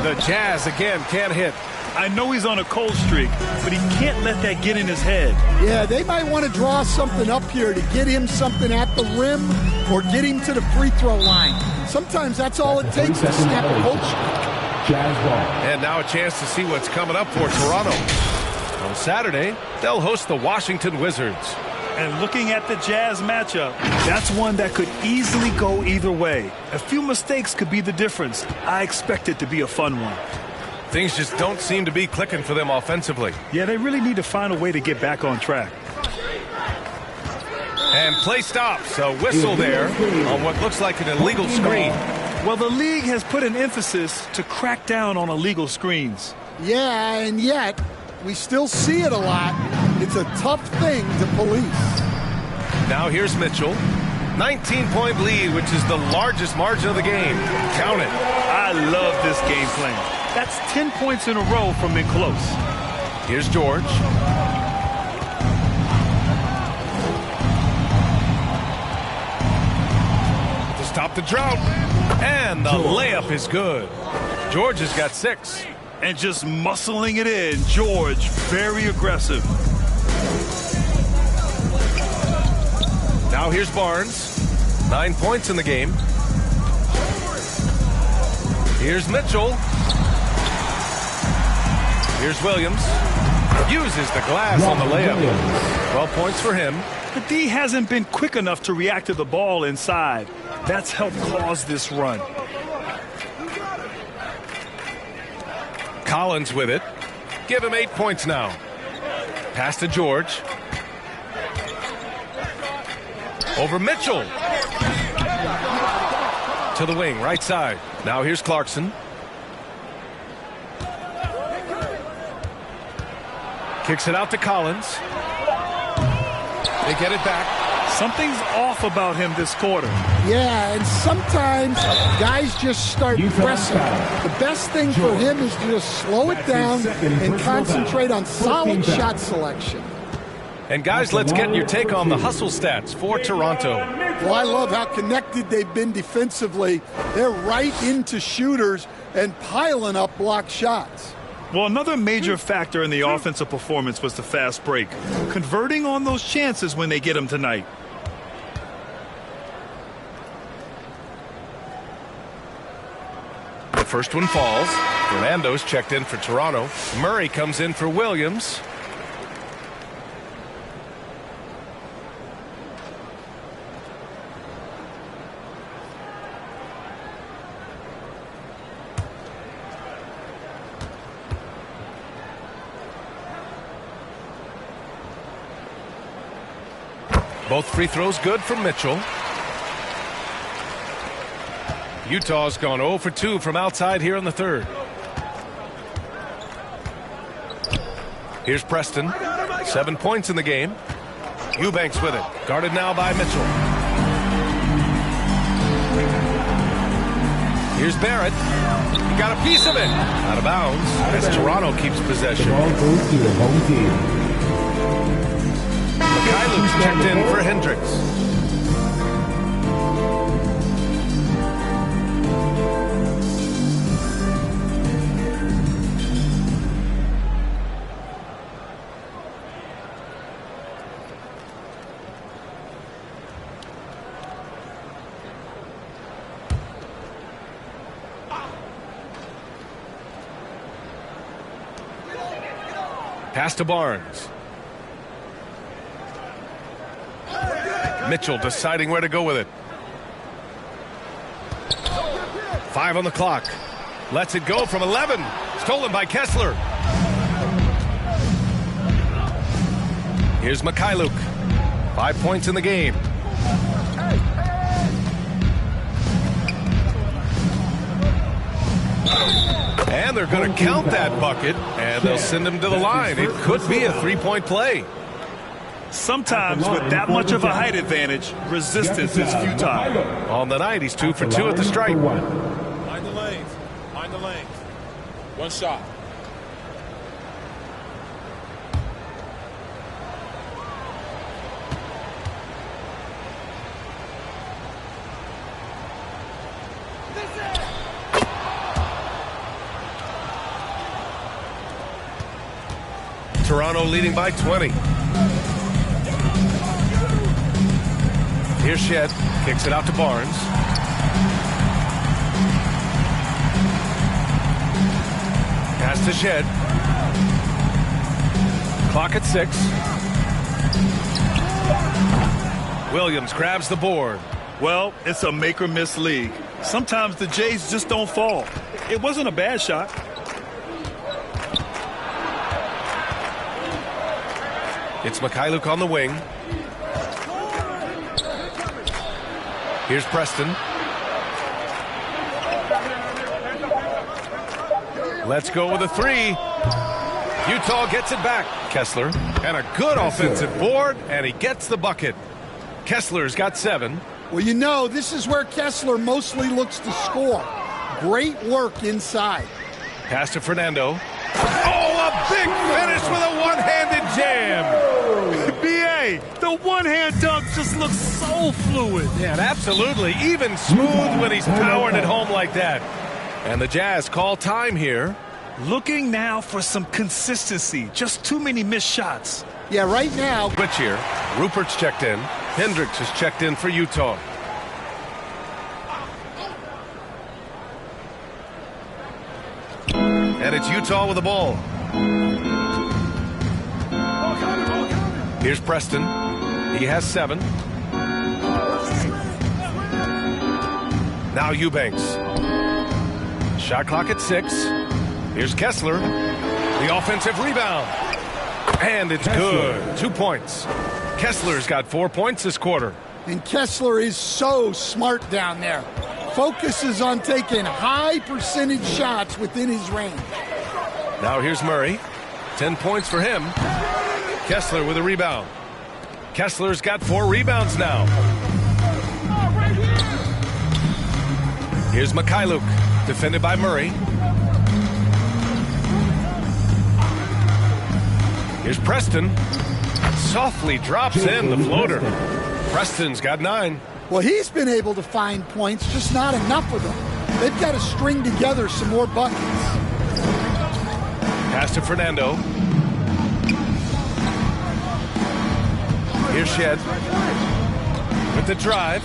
The Jazz again can't hit. I know he's on a cold streak, but he can't let that get in his head. Yeah, they might want to draw something up here to get him something at the rim or get him to the free throw line. Sometimes that's all it takes to snap a cold streak. Jazz ball. And now a chance to see what's coming up for Toronto. On Saturday, they'll host the Washington Wizards. And looking at the Jazz matchup, that's one that could easily go either way. A few mistakes could be the difference. I expect it to be a fun one. Things just don't seem to be clicking for them offensively. Yeah, they really need to find a way to get back on track. And play stops. A whistle there on what looks like an illegal screen. Well, the league has put an emphasis to crack down on illegal screens. Yeah, and yet we still see it a lot. It's a tough thing to police. Now here's Mitchell. 19-point lead, which is the largest margin of the game. Count it. I love this game plan. That's 10 points in a row from in close. Here's George. To stop the drought. And the layup is good. George has got 6. And just muscling it in, George, very aggressive. Now here's Barnes. 9 points in the game. Here's Mitchell. Here's Williams. Uses the glass on the layup. 12 points for him. The D hasn't been quick enough to react to the ball inside. That's helped cause this run. Collins with it. Give him 8 points now. Pass to George. Over Mitchell. To the wing, right side. Now here's Clarkson. Kicks it out to Collins. They get it back. Something's off about him this quarter. Yeah, and sometimes guys just start pressing. The best thing for him is to just slow it down and concentrate on solid shot selection. And guys, let's get your take on the hustle stats for Toronto. Well, I love how connected they've been defensively. They're right into shooters and piling up blocked shots. Well, another major factor in the offensive performance was the fast break. Converting on those chances when they get them tonight. The first one falls. Fernando's checked in for Toronto. Murray comes in for Williams. Both free throws good from Mitchell. Utah's gone 0 for 2 from outside here in the third. Here's Preston. 7 points in the game. Eubanks with it. Guarded now by Mitchell. Here's Barrett. He got a piece of it. Out of bounds as Toronto keeps possession. Ball goes to the home team. Kylu's checked in for Hendricks. Pass to Barnes. Mitchell deciding where to go with it. 5 on the clock. Lets it go from 11. Stolen by Kessler. Here's Mikhailuk. 5 points in the game. And they're going to count that bucket, and they'll send him to the line. It could be a three-point play. Sometimes with that much of a height advantage, resistance is futile. On the night, he's 2 for 2 at the stripe. Mind the lanes. Mind the lanes. One shot. Toronto leading by 20. Here's Shed. Kicks it out to Barnes. Pass to Shed. Clock at 6. Williams grabs the board. Well, it's a make or miss league. Sometimes the Jays just don't fall. It wasn't a bad shot. It's Mikhailuk on the wing. Here's Preston. Let's go with a 3. Utah gets it back. Kessler. And a good offensive board, and he gets the bucket. Kessler's got 7. Well, you know, this is where Kessler mostly looks to score. Great work inside. Pass to Fernando. Oh, a big finish with a one-handed jam. B.A., the one-hand dunk just looks so fluid. Yeah, absolutely. Even smooth when he's powering it home like that. And the Jazz call time here. Looking now for some consistency. Just too many missed shots. Yeah, right now. Switch here. Rupert's checked in. Hendricks is checked in for Utah. And it's Utah with the ball. Here's Preston. He has 7. Now Eubanks. Shot clock at 6. Here's Kessler. The offensive rebound. And it's good. 2 points. Kessler's got 4 points this quarter. And Kessler is so smart down there. Focuses on taking high percentage shots within his range. Now here's Murray. 10 points for him. Kessler with a rebound. Kessler's got 4 rebounds now. Here's Mikhailuk, defended by Murray. Here's Preston. Softly drops in the floater. Preston's got 9. Well, he's been able to find points, just not enough of them. They've got to string together some more buckets. Pass to Fernando. Here's Shed with the drive.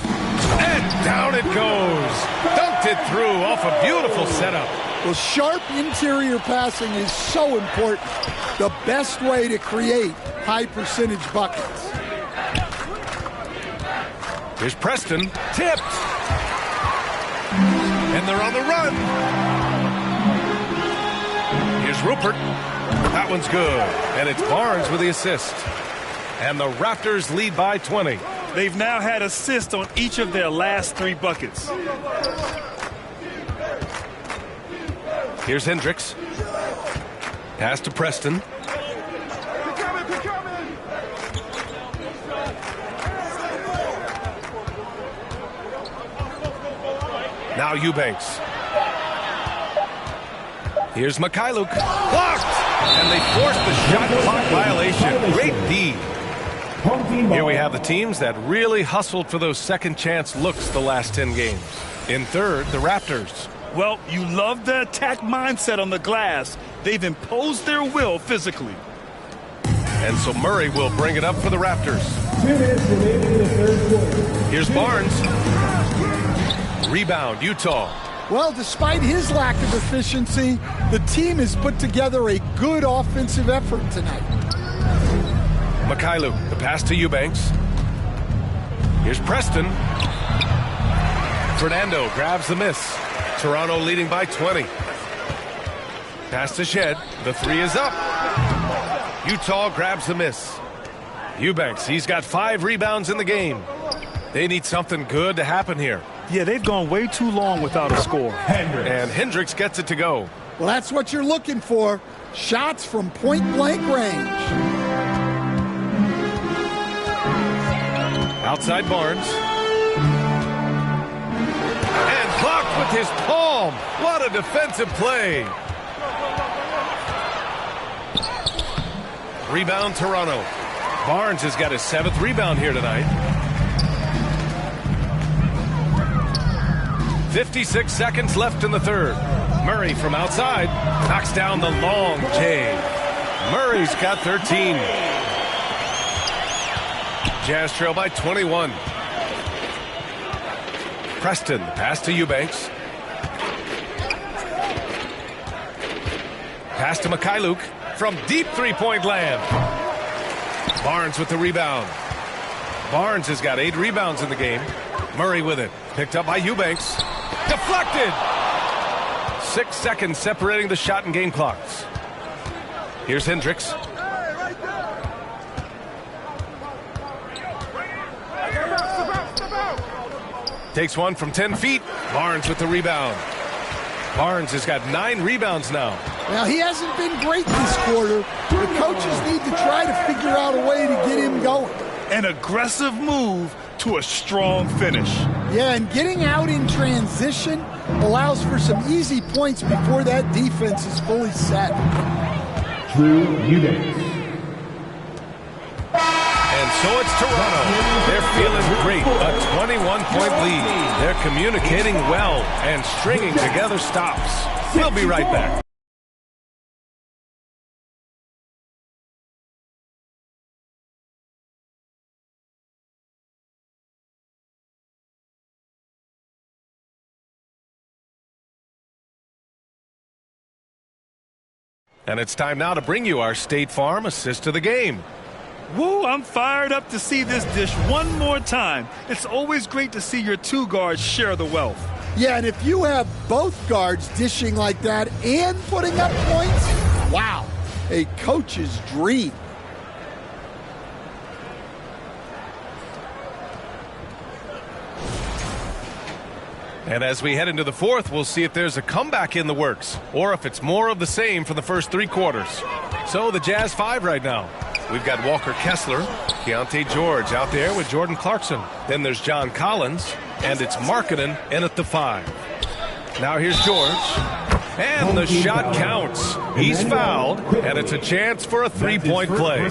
And down it goes. Dunked it through off a beautiful setup. Well, sharp interior passing is so important. The best way to create high percentage buckets. Here's Preston. Tipped. And they're on the run. Here's Rupert. That one's good. And it's Barnes with the assist. And the Raptors lead by 20. They've now had assists on each of their last 3 buckets. Here's Hendricks. Pass to Preston. Now Eubanks. Here's Mikhailuk. Blocked! And they forced the shot clock violation. Great D. Here we have the teams that really hustled for those second chance looks the last 10 games. In third, the Raptors. Well, you love the attack mindset on the glass. They've imposed their will physically. And so Murray will bring it up for the Raptors. Here's Barnes. Rebound, Utah. Well, despite his lack of efficiency, the team has put together a good offensive effort tonight. Mikhailuk, the pass to Eubanks. Here's Preston. Fernando grabs the miss. Toronto leading by 20. Pass to Shed. The 3 is up. Utah grabs the miss. Eubanks, he's got 5 rebounds in the game. They need something good to happen here. Yeah, they've gone way too long without a score. And Hendricks gets it to go. Well, that's what you're looking for. Shots from point-blank range. Outside Barnes. And blocked with his palm. What a defensive play. Rebound, Toronto. Barnes has got his 7th rebound here tonight. 56 seconds left in the third. Murray from outside knocks down the long J. Murray's got 13. Jazz trail by 21. Preston, pass to Eubanks. Pass to Mikhailuk from deep three-point land. Barnes with the rebound. Barnes has got 8 rebounds in the game. Murray with it. Picked up by Eubanks. Deflected! 6 seconds separating the shot and game clocks. Here's Hendricks. Takes one from 10 feet. Barnes with the rebound. Barnes has got 9 rebounds now. Well, he hasn't been great this quarter. The coaches need to try to figure out a way to get him going. An aggressive move to a strong finish. Yeah, and getting out in transition allows for some easy points before that defense is fully set. Drew Eubanks. And so it's Toronto. They're feeling great. A 21-point lead. They're communicating well and stringing together stops. We'll be right back. And it's time now to bring you our State Farm assist of the game. Woo, I'm fired up to see this dish one more time. It's always great to see your 2 guards share the wealth. Yeah, and if you have both guards dishing like that and putting up points, wow, a coach's dream. And as we head into the fourth, we'll see if there's a comeback in the works or if it's more of the same for the first 3 quarters. So the Jazz 5 right now. We've got Walker Kessler, Keontae George out there with Jordan Clarkson. Then there's John Collins, and it's Markkanen in at the 5. Now here's George. And the shot counts. He's fouled, and it's a chance for a 3-point play.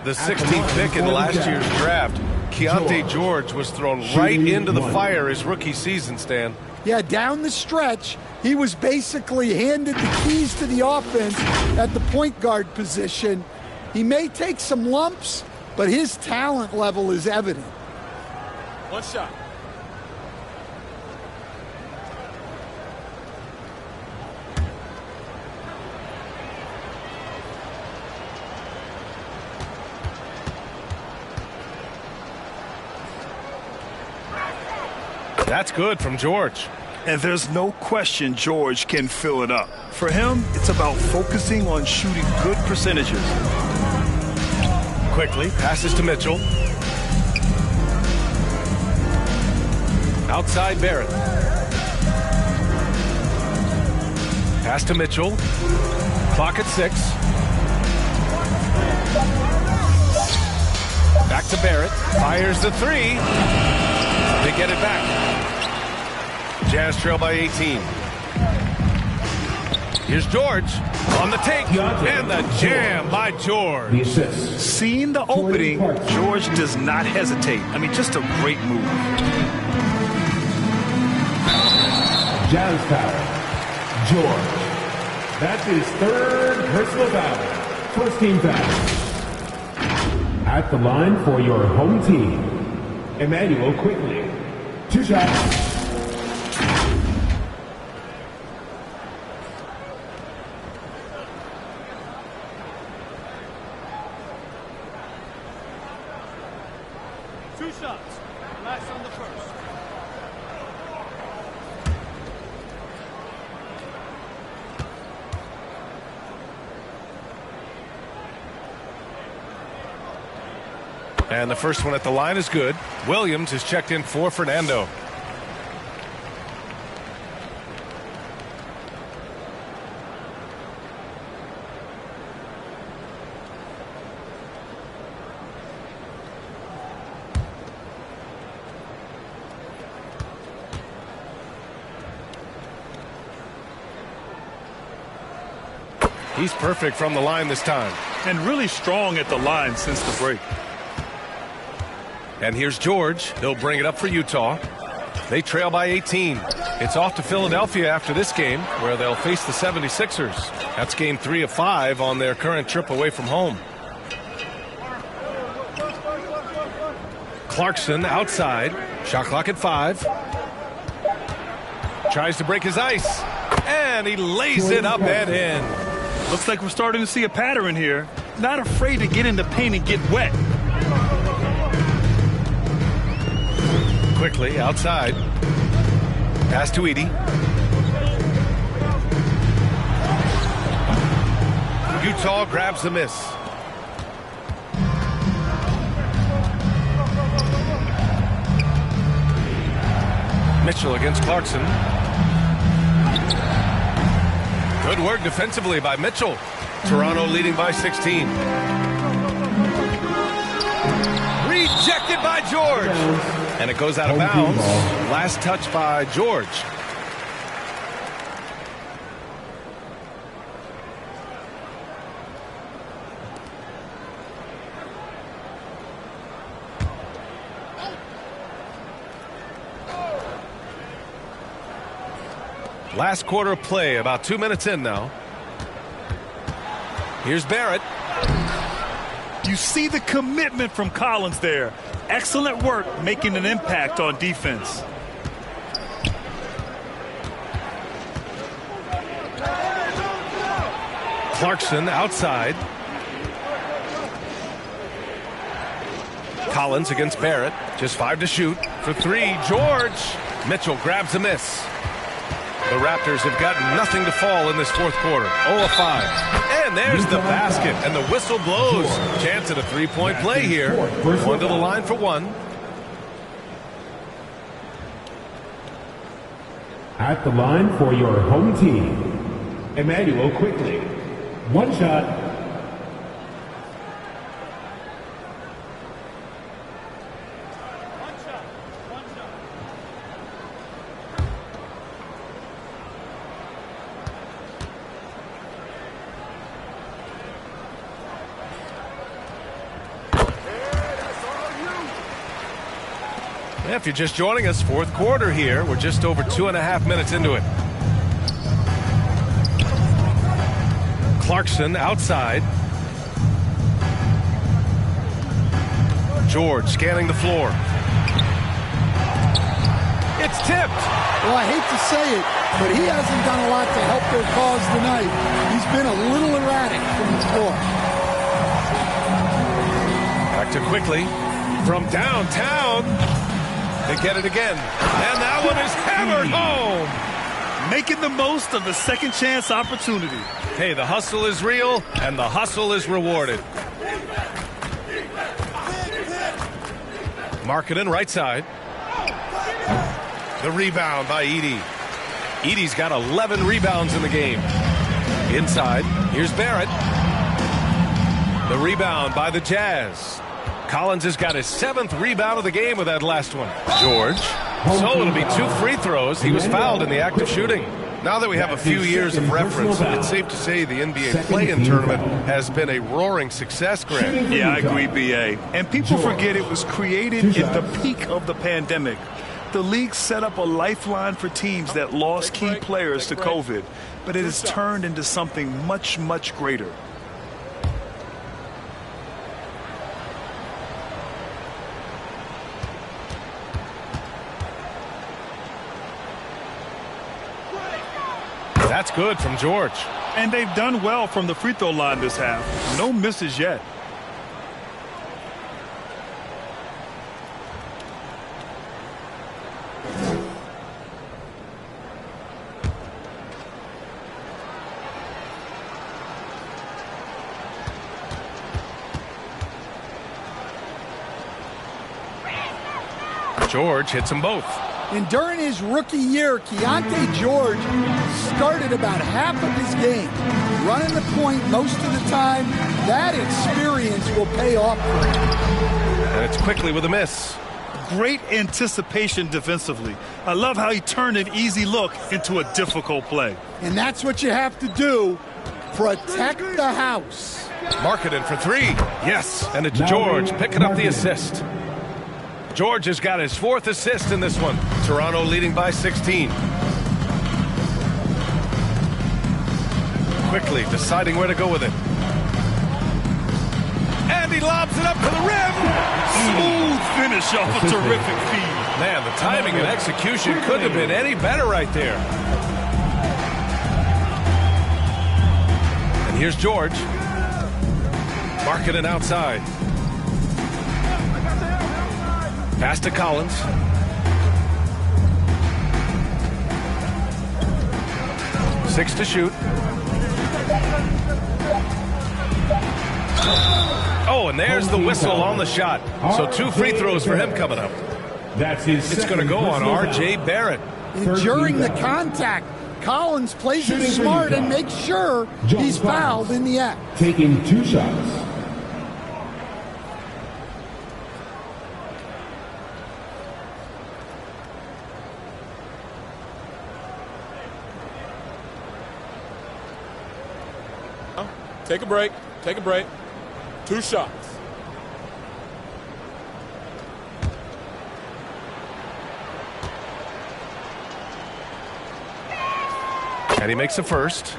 The 16th pick in last year's draft, Keontae George was thrown right into the fire his rookie season, Stan. Yeah, down the stretch, he was basically handed the keys to the offense at the point guard position. He may take some lumps, but his talent level is evident. One shot. That's good from George. And there's no question George can fill it up. For him, it's about focusing on shooting good percentages. Quickly, passes to Mitchell. Outside Barrett. Pass to Mitchell. Clock at 6. Back to Barrett. Fires the 3. They get it back. Jazz trail by 18. Here's George on the take. And the jam by George. Seeing the opening, George does not hesitate. I mean, just a great move. Jazz foul. George. That's his 3rd personal foul. First team foul. At the line for your home team, Emmanuel Quickly. 2 shots. Last on the first. And the first one at the line is good. Williams is checked in for Fernando. He's perfect from the line this time. And really strong at the line since the break. And here's George. He'll bring it up for Utah. They trail by 18. It's off to Philadelphia after this game, where they'll face the 76ers. That's game 3 of 5 on their current trip away from home. Clarkson outside. Shot clock at 5. Tries to break his ice. And he lays it up and in. Looks like we're starting to see a pattern here. Not afraid to get in the paint and get wet. Quickly outside. Pass to Edey. Utah grabs the miss. Mitchell against Clarkson. Good work defensively by Mitchell. Toronto leading by 16. Rejected by George. And it goes out of bounds. Last touch by George. Last quarter of play, about 2 minutes in now. Here's Barrett. You see the commitment from Collins there. Excellent work making an impact on defense. Clarkson outside. Collins against Barrett. Just 5 to shoot. For 3, George. Mitchell grabs a miss. The Raptors have got nothing to fall in this fourth quarter. 0 of 5. And there's the basket, and the whistle blows. Chance at a three-point play here. One to the line for one. At the line for your home team, Emmanuel quickly. One shot. If you're just joining us, fourth quarter here. We're just over 2.5 minutes into it. Clarkson outside. George scanning the floor. It's tipped. Well, I hate to say it, but he hasn't done a lot to help their cause tonight. He's been a little erratic from the floor. Back to quickly from downtown. They get it again. And that one is hammered home. Making the most of the second chance opportunity. Hey, the hustle is real, and the hustle is rewarded. Markkanen right side. The rebound by Edey. Edey's got 11 rebounds in the game. Inside, here's Barrett. The rebound by the Jazz. Collins has got his 7th rebound of the game with that last one. George. So it'll be 2 free throws. He was fouled in the act of shooting. Now that we have a few years of reference, it's safe to say the NBA play-in tournament has been a roaring success, Grant. Yeah, I agree, B.A. And people forget it was created at the peak of the pandemic. The league set up a lifeline for teams that lost key players to COVID, but it has turned into something much, much greater. That's good from George. And they've done well from the free throw line this half. No misses yet. George hits them both. And during his rookie year, Keontae George started about half of his game, running the point most of the time. That experience will pay off for him. And it's quickly with a miss. Great anticipation defensively. I love how he turned an easy look into a difficult play. And that's what you have to do. Protect the house. Markkanen for 3. Yes, and it's George picking up the assist. George has got his 4th assist in this one. Toronto leading by 16. Quickly deciding where to go with it. And he lobs it up to the rim. Smooth finish off a terrific feed. Man, the timing and execution couldn't have been any better right there. And here's George. Markkanen outside. Pass to Collins. Six to shoot. Oh, and there's the whistle on the shot. So 2 free throws for him coming up. It's going to go on R.J. Barrett. And during the contact, Collins plays it smart and makes sure he's fouled in the act. Taking 2 shots. Take a break. Take a break. 2 shots. And he makes a first.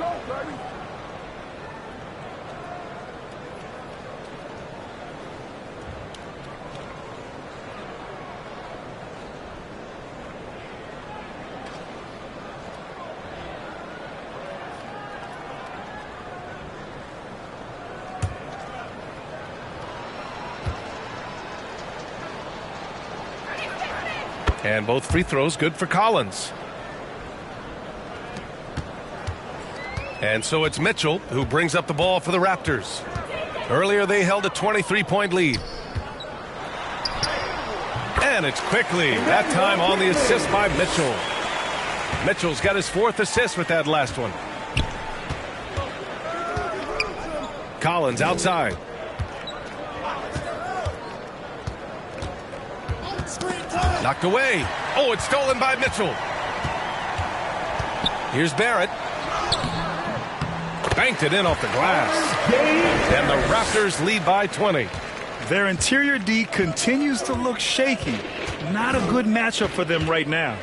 And both free throws good for Collins. And so it's Mitchell who brings up the ball for the Raptors. Earlier they held a 23-point lead. And it's quickly, that time on the assist by Mitchell. Mitchell's got his 4th assist with that last one. Collins outside. Knocked away. Oh, it's stolen by Mitchell. Here's Barrett. Banked it in off the glass. And the Raptors lead by 20. Their interior D continues to look shaky. Not a good matchup for them right now.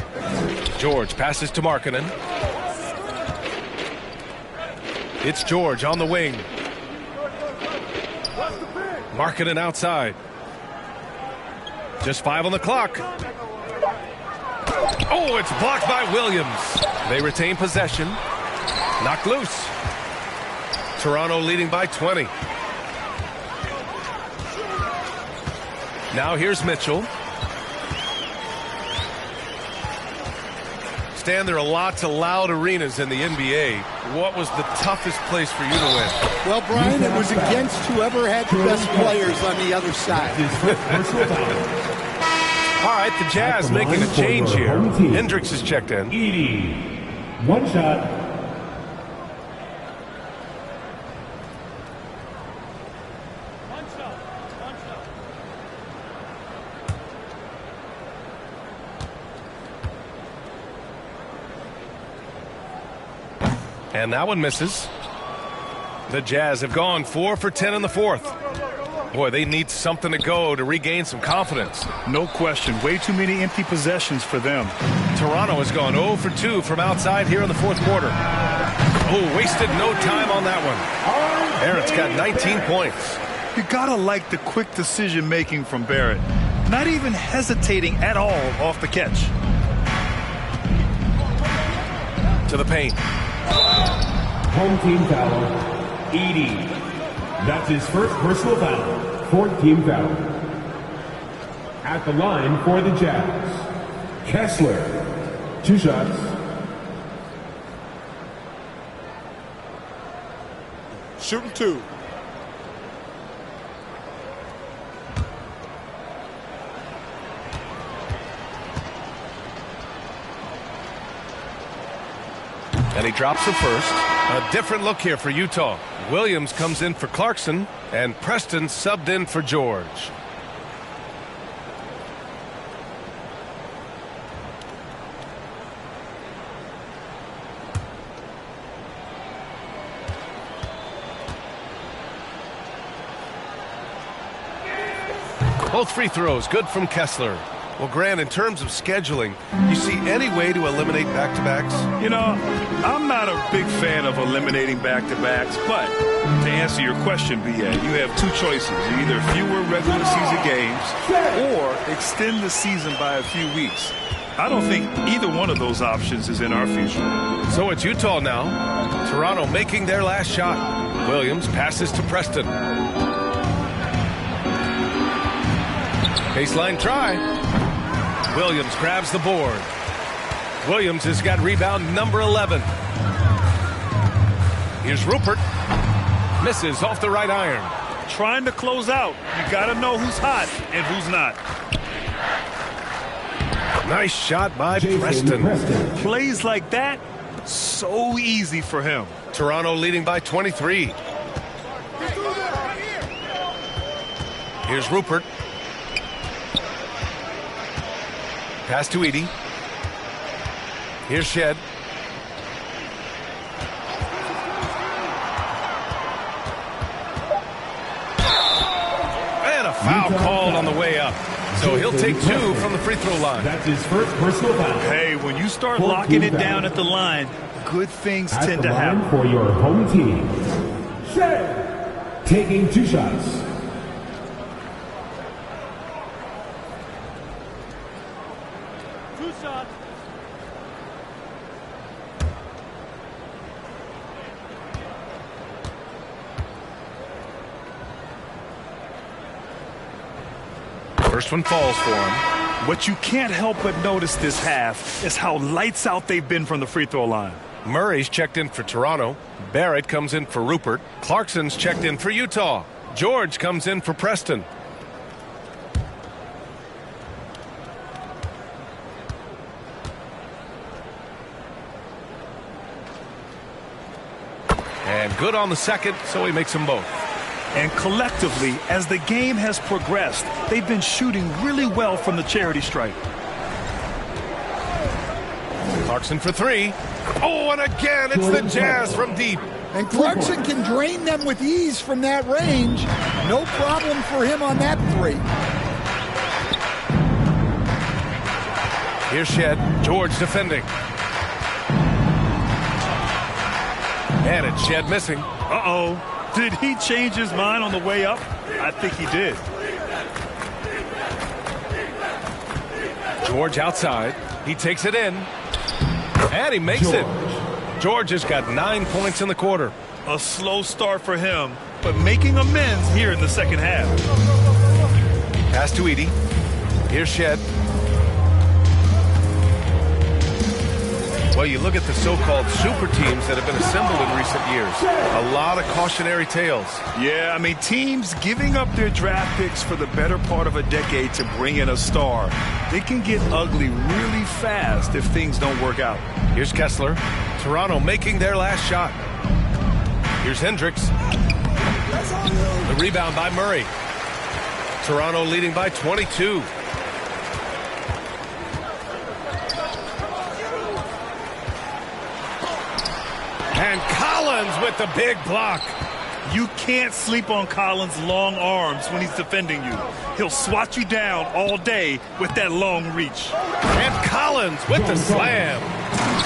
George passes to Markkanen. It's George on the wing. Markkanen outside. Just 5 on the clock. Oh, it's blocked by Williams. They retain possession. Knocked loose. Toronto leading by 20. Now here's Mitchell. Stan, there are lots of loud arenas in the NBA. What was the toughest place for you to win? Well, Brian, it was against whoever had the best players on the other side. All right, the Jazz making a change here. Hendricks is checked in. Edie. 1 shot. And that one misses. The Jazz have gone 4 for 10 in the 4th. Boy, they need something to go to regain some confidence. No question. Way too many empty possessions for them. Toronto has gone 0 for 2 from outside here in the 4th quarter. Oh, wasted no time on that one. Barrett's got 19 points. You gotta like the quick decision making from Barrett. Not even hesitating at all off the catch. To the paint. Home team foul. Edie. That's his first personal foul. 4th team foul. At the line for the Jazz, Kessler. 2 shots. Shooting 2. And he drops the first. A different look here for Utah. Williams comes in for Clarkson, and Preston subbed in for George. Both free throws good from Kessler. Well, Grant, in terms of scheduling, you see any way to eliminate back-to-backs? You know, I'm not a big fan of eliminating back-to-backs, but to answer your question, BA, you have 2 choices. Either fewer regular season games or extend the season by a few weeks. I don't think either one of those options is in our future. So it's Utah now. Toronto making their last shot. Williams passes to Preston. Baseline try. Williams grabs the board. Williams has got rebound number 11. Here's Rupert. Misses off the right iron. Trying to close out. You got to know who's hot and who's not. Nice shot by Preston. Plays like that, so easy for him. Toronto leading by 23. Here's Rupert. Pass to Edie. Here's Shed. And a foul called on the way up. So he'll take 2 from the free throw line. That's his first personal foul. Hey, when you start locking it down at the line, good things tend to happen. For your home team, Shed. Taking 2 shots. First one falls for him. What you can't help but notice this half is how lights out they've been from the free throw line. Murray's checked in for Toronto. Barrett comes in for Rupert. Clarkson's checked in for Utah. George comes in for Preston. And good on the second, so he makes them both. And collectively, as the game has progressed, they've been shooting really well from the charity stripe. Clarkson for three. Oh, and again, it's the Jazz from deep. And Clarkson can drain them with ease from that range. No problem for him on that three. Here's Shed. George defending. And it's Shed missing. Uh-oh. Did he change his mind on the way up? I think he did. George outside. He takes it in. And he makes it. George has got 9 points in the quarter. A slow start for him, but making amends here in the second half. Pass to Edie. Here's Shed. Well, you look at the so-called super teams that have been assembled in recent years. A lot of cautionary tales. Yeah, I mean, teams giving up their draft picks for the better part of a decade to bring in a star. It can get ugly really fast if things don't work out. Here's Kessler. Toronto making their last shot. Here's Hendricks. The rebound by Murray. Toronto leading by 22. And Collins with the big block. You can't sleep on Collins' long arms when he's defending you. He'll swat you down all day with that long reach. And Collins with the slam.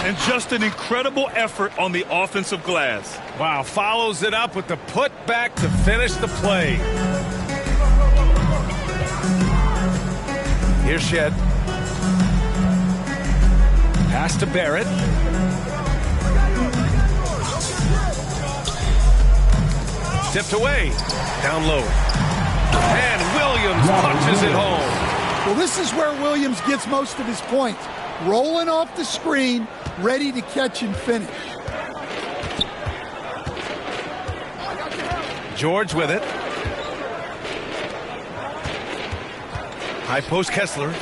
And just an incredible effort on the offensive glass. Wow, follows it up with the putback to finish the play. Here's Shed. Pass to Barrett. Tipped away. Down low. And Williams punches it home. Well, this is where Williams gets most of his points. Rolling off the screen, ready to catch and finish. George with it. High post Kessler.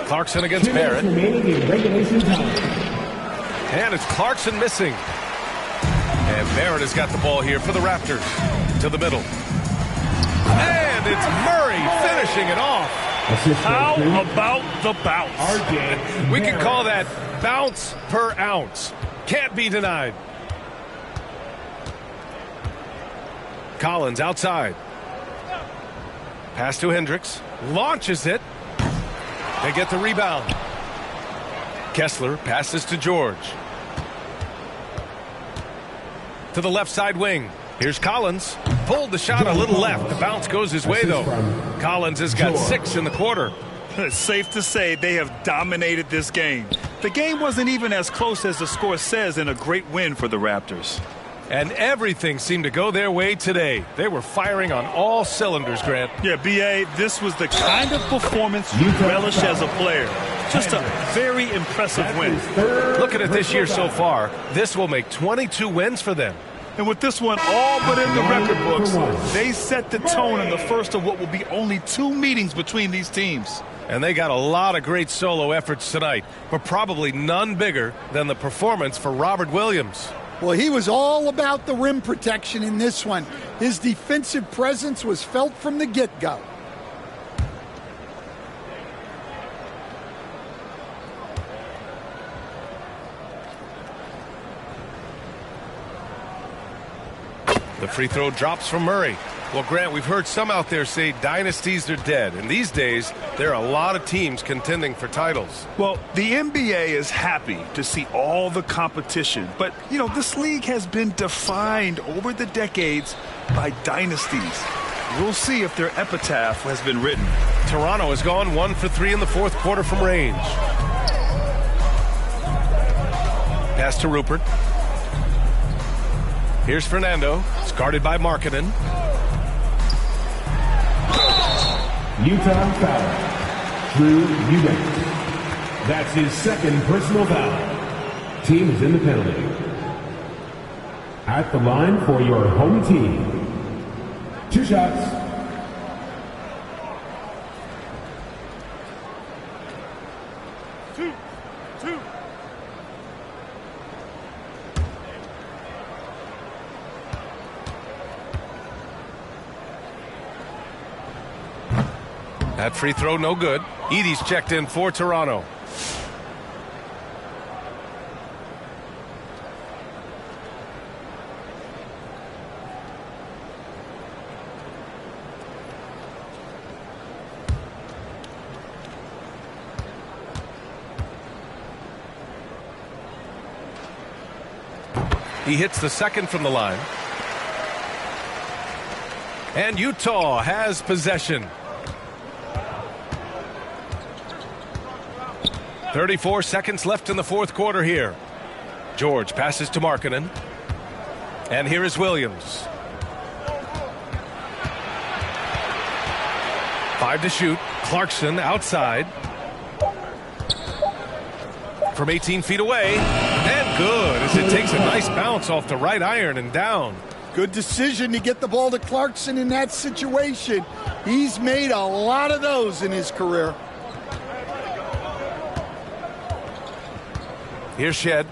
Clarkson against Barrett. And it's Clarkson missing. And Barrett has got the ball here for the Raptors. To the middle. And it's Murray finishing it off. How about the bounce? We can call that bounce per ounce. Can't be denied. Collins outside. Pass to Hendricks. Launches it. They get the rebound. Kessler passes to George. To the left side wing. Here's Collins. Pulled the shot a little left. The bounce goes his way, though. Collins has got 6 in the quarter. It's safe to say they have dominated this game. The game wasn't even as close as the score says in a great win for the Raptors. And everything seemed to go their way today. They were firing on all cylinders, Grant. Yeah, B.A., this was the kind of performance you relish as a player. Just a very impressive win. Looking at this year so far, this will make 22 wins for them. And with this one all but in the record books, they set the tone in the first of what will be only 2 meetings between these teams. And they got a lot of great solo efforts tonight, but probably none bigger than the performance for Robert Williams. Well, he was all about the rim protection in this one. His defensive presence was felt from the get-go. The free throw drops from Murray. Well, Grant, we've heard some out there say dynasties are dead. And these days, there are a lot of teams contending for titles. Well, the NBA is happy to see all the competition. But, you know, this league has been defined over the decades by dynasties. We'll see if their epitaph has been written. Toronto has gone 1 for 3 in the fourth quarter from range. Pass to Rupert. Here's Fernando. It's guarded by Markkanen. Utah foul. Drew Eubanks. That's his second personal foul. Team is in the penalty. At the line for your home team. 2 shots. Two. That free throw, no good. Edey's checked in for Toronto. He hits the second from the line. And Utah has possession. 34 seconds left in the fourth quarter here. George passes to Markkanen. And here is Williams. 5 to shoot. Clarkson outside. From 18 feet away. And good as it takes a nice bounce off the right iron and down. Good decision to get the ball to Clarkson in that situation. He's made a lot of those in his career. Here's Shed.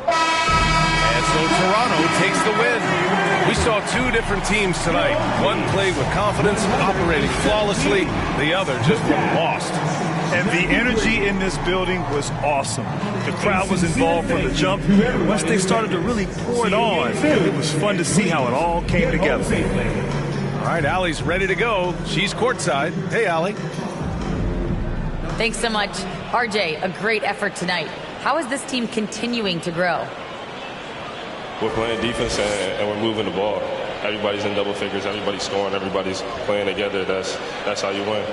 And so Toronto takes the win. We saw 2 different teams tonight. One played with confidence, operating flawlessly. The other just lost. And the energy in this building was awesome. The crowd was involved from the jump. Once they started to really pour it on, it was fun to see how it all came together. All right, Allie's ready to go. She's courtside. Hey, Allie. Thanks so much. RJ, a great effort tonight. How is this team continuing to grow? We're playing defense and we're moving the ball. Everybody's in double figures. Everybody's scoring. Everybody's playing together. That's how you win.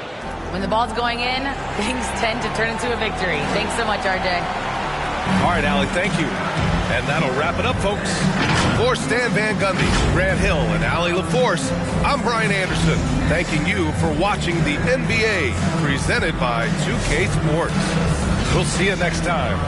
When the ball's going in, things tend to turn into a victory. Thanks so much, RJ. All right, Allie, thank you. And that'll wrap it up, folks. For Stan Van Gundy, Grant Hill, and Allie LaForce, I'm Brian Anderson, thanking you for watching the NBA presented by 2K Sports. We'll see you next time.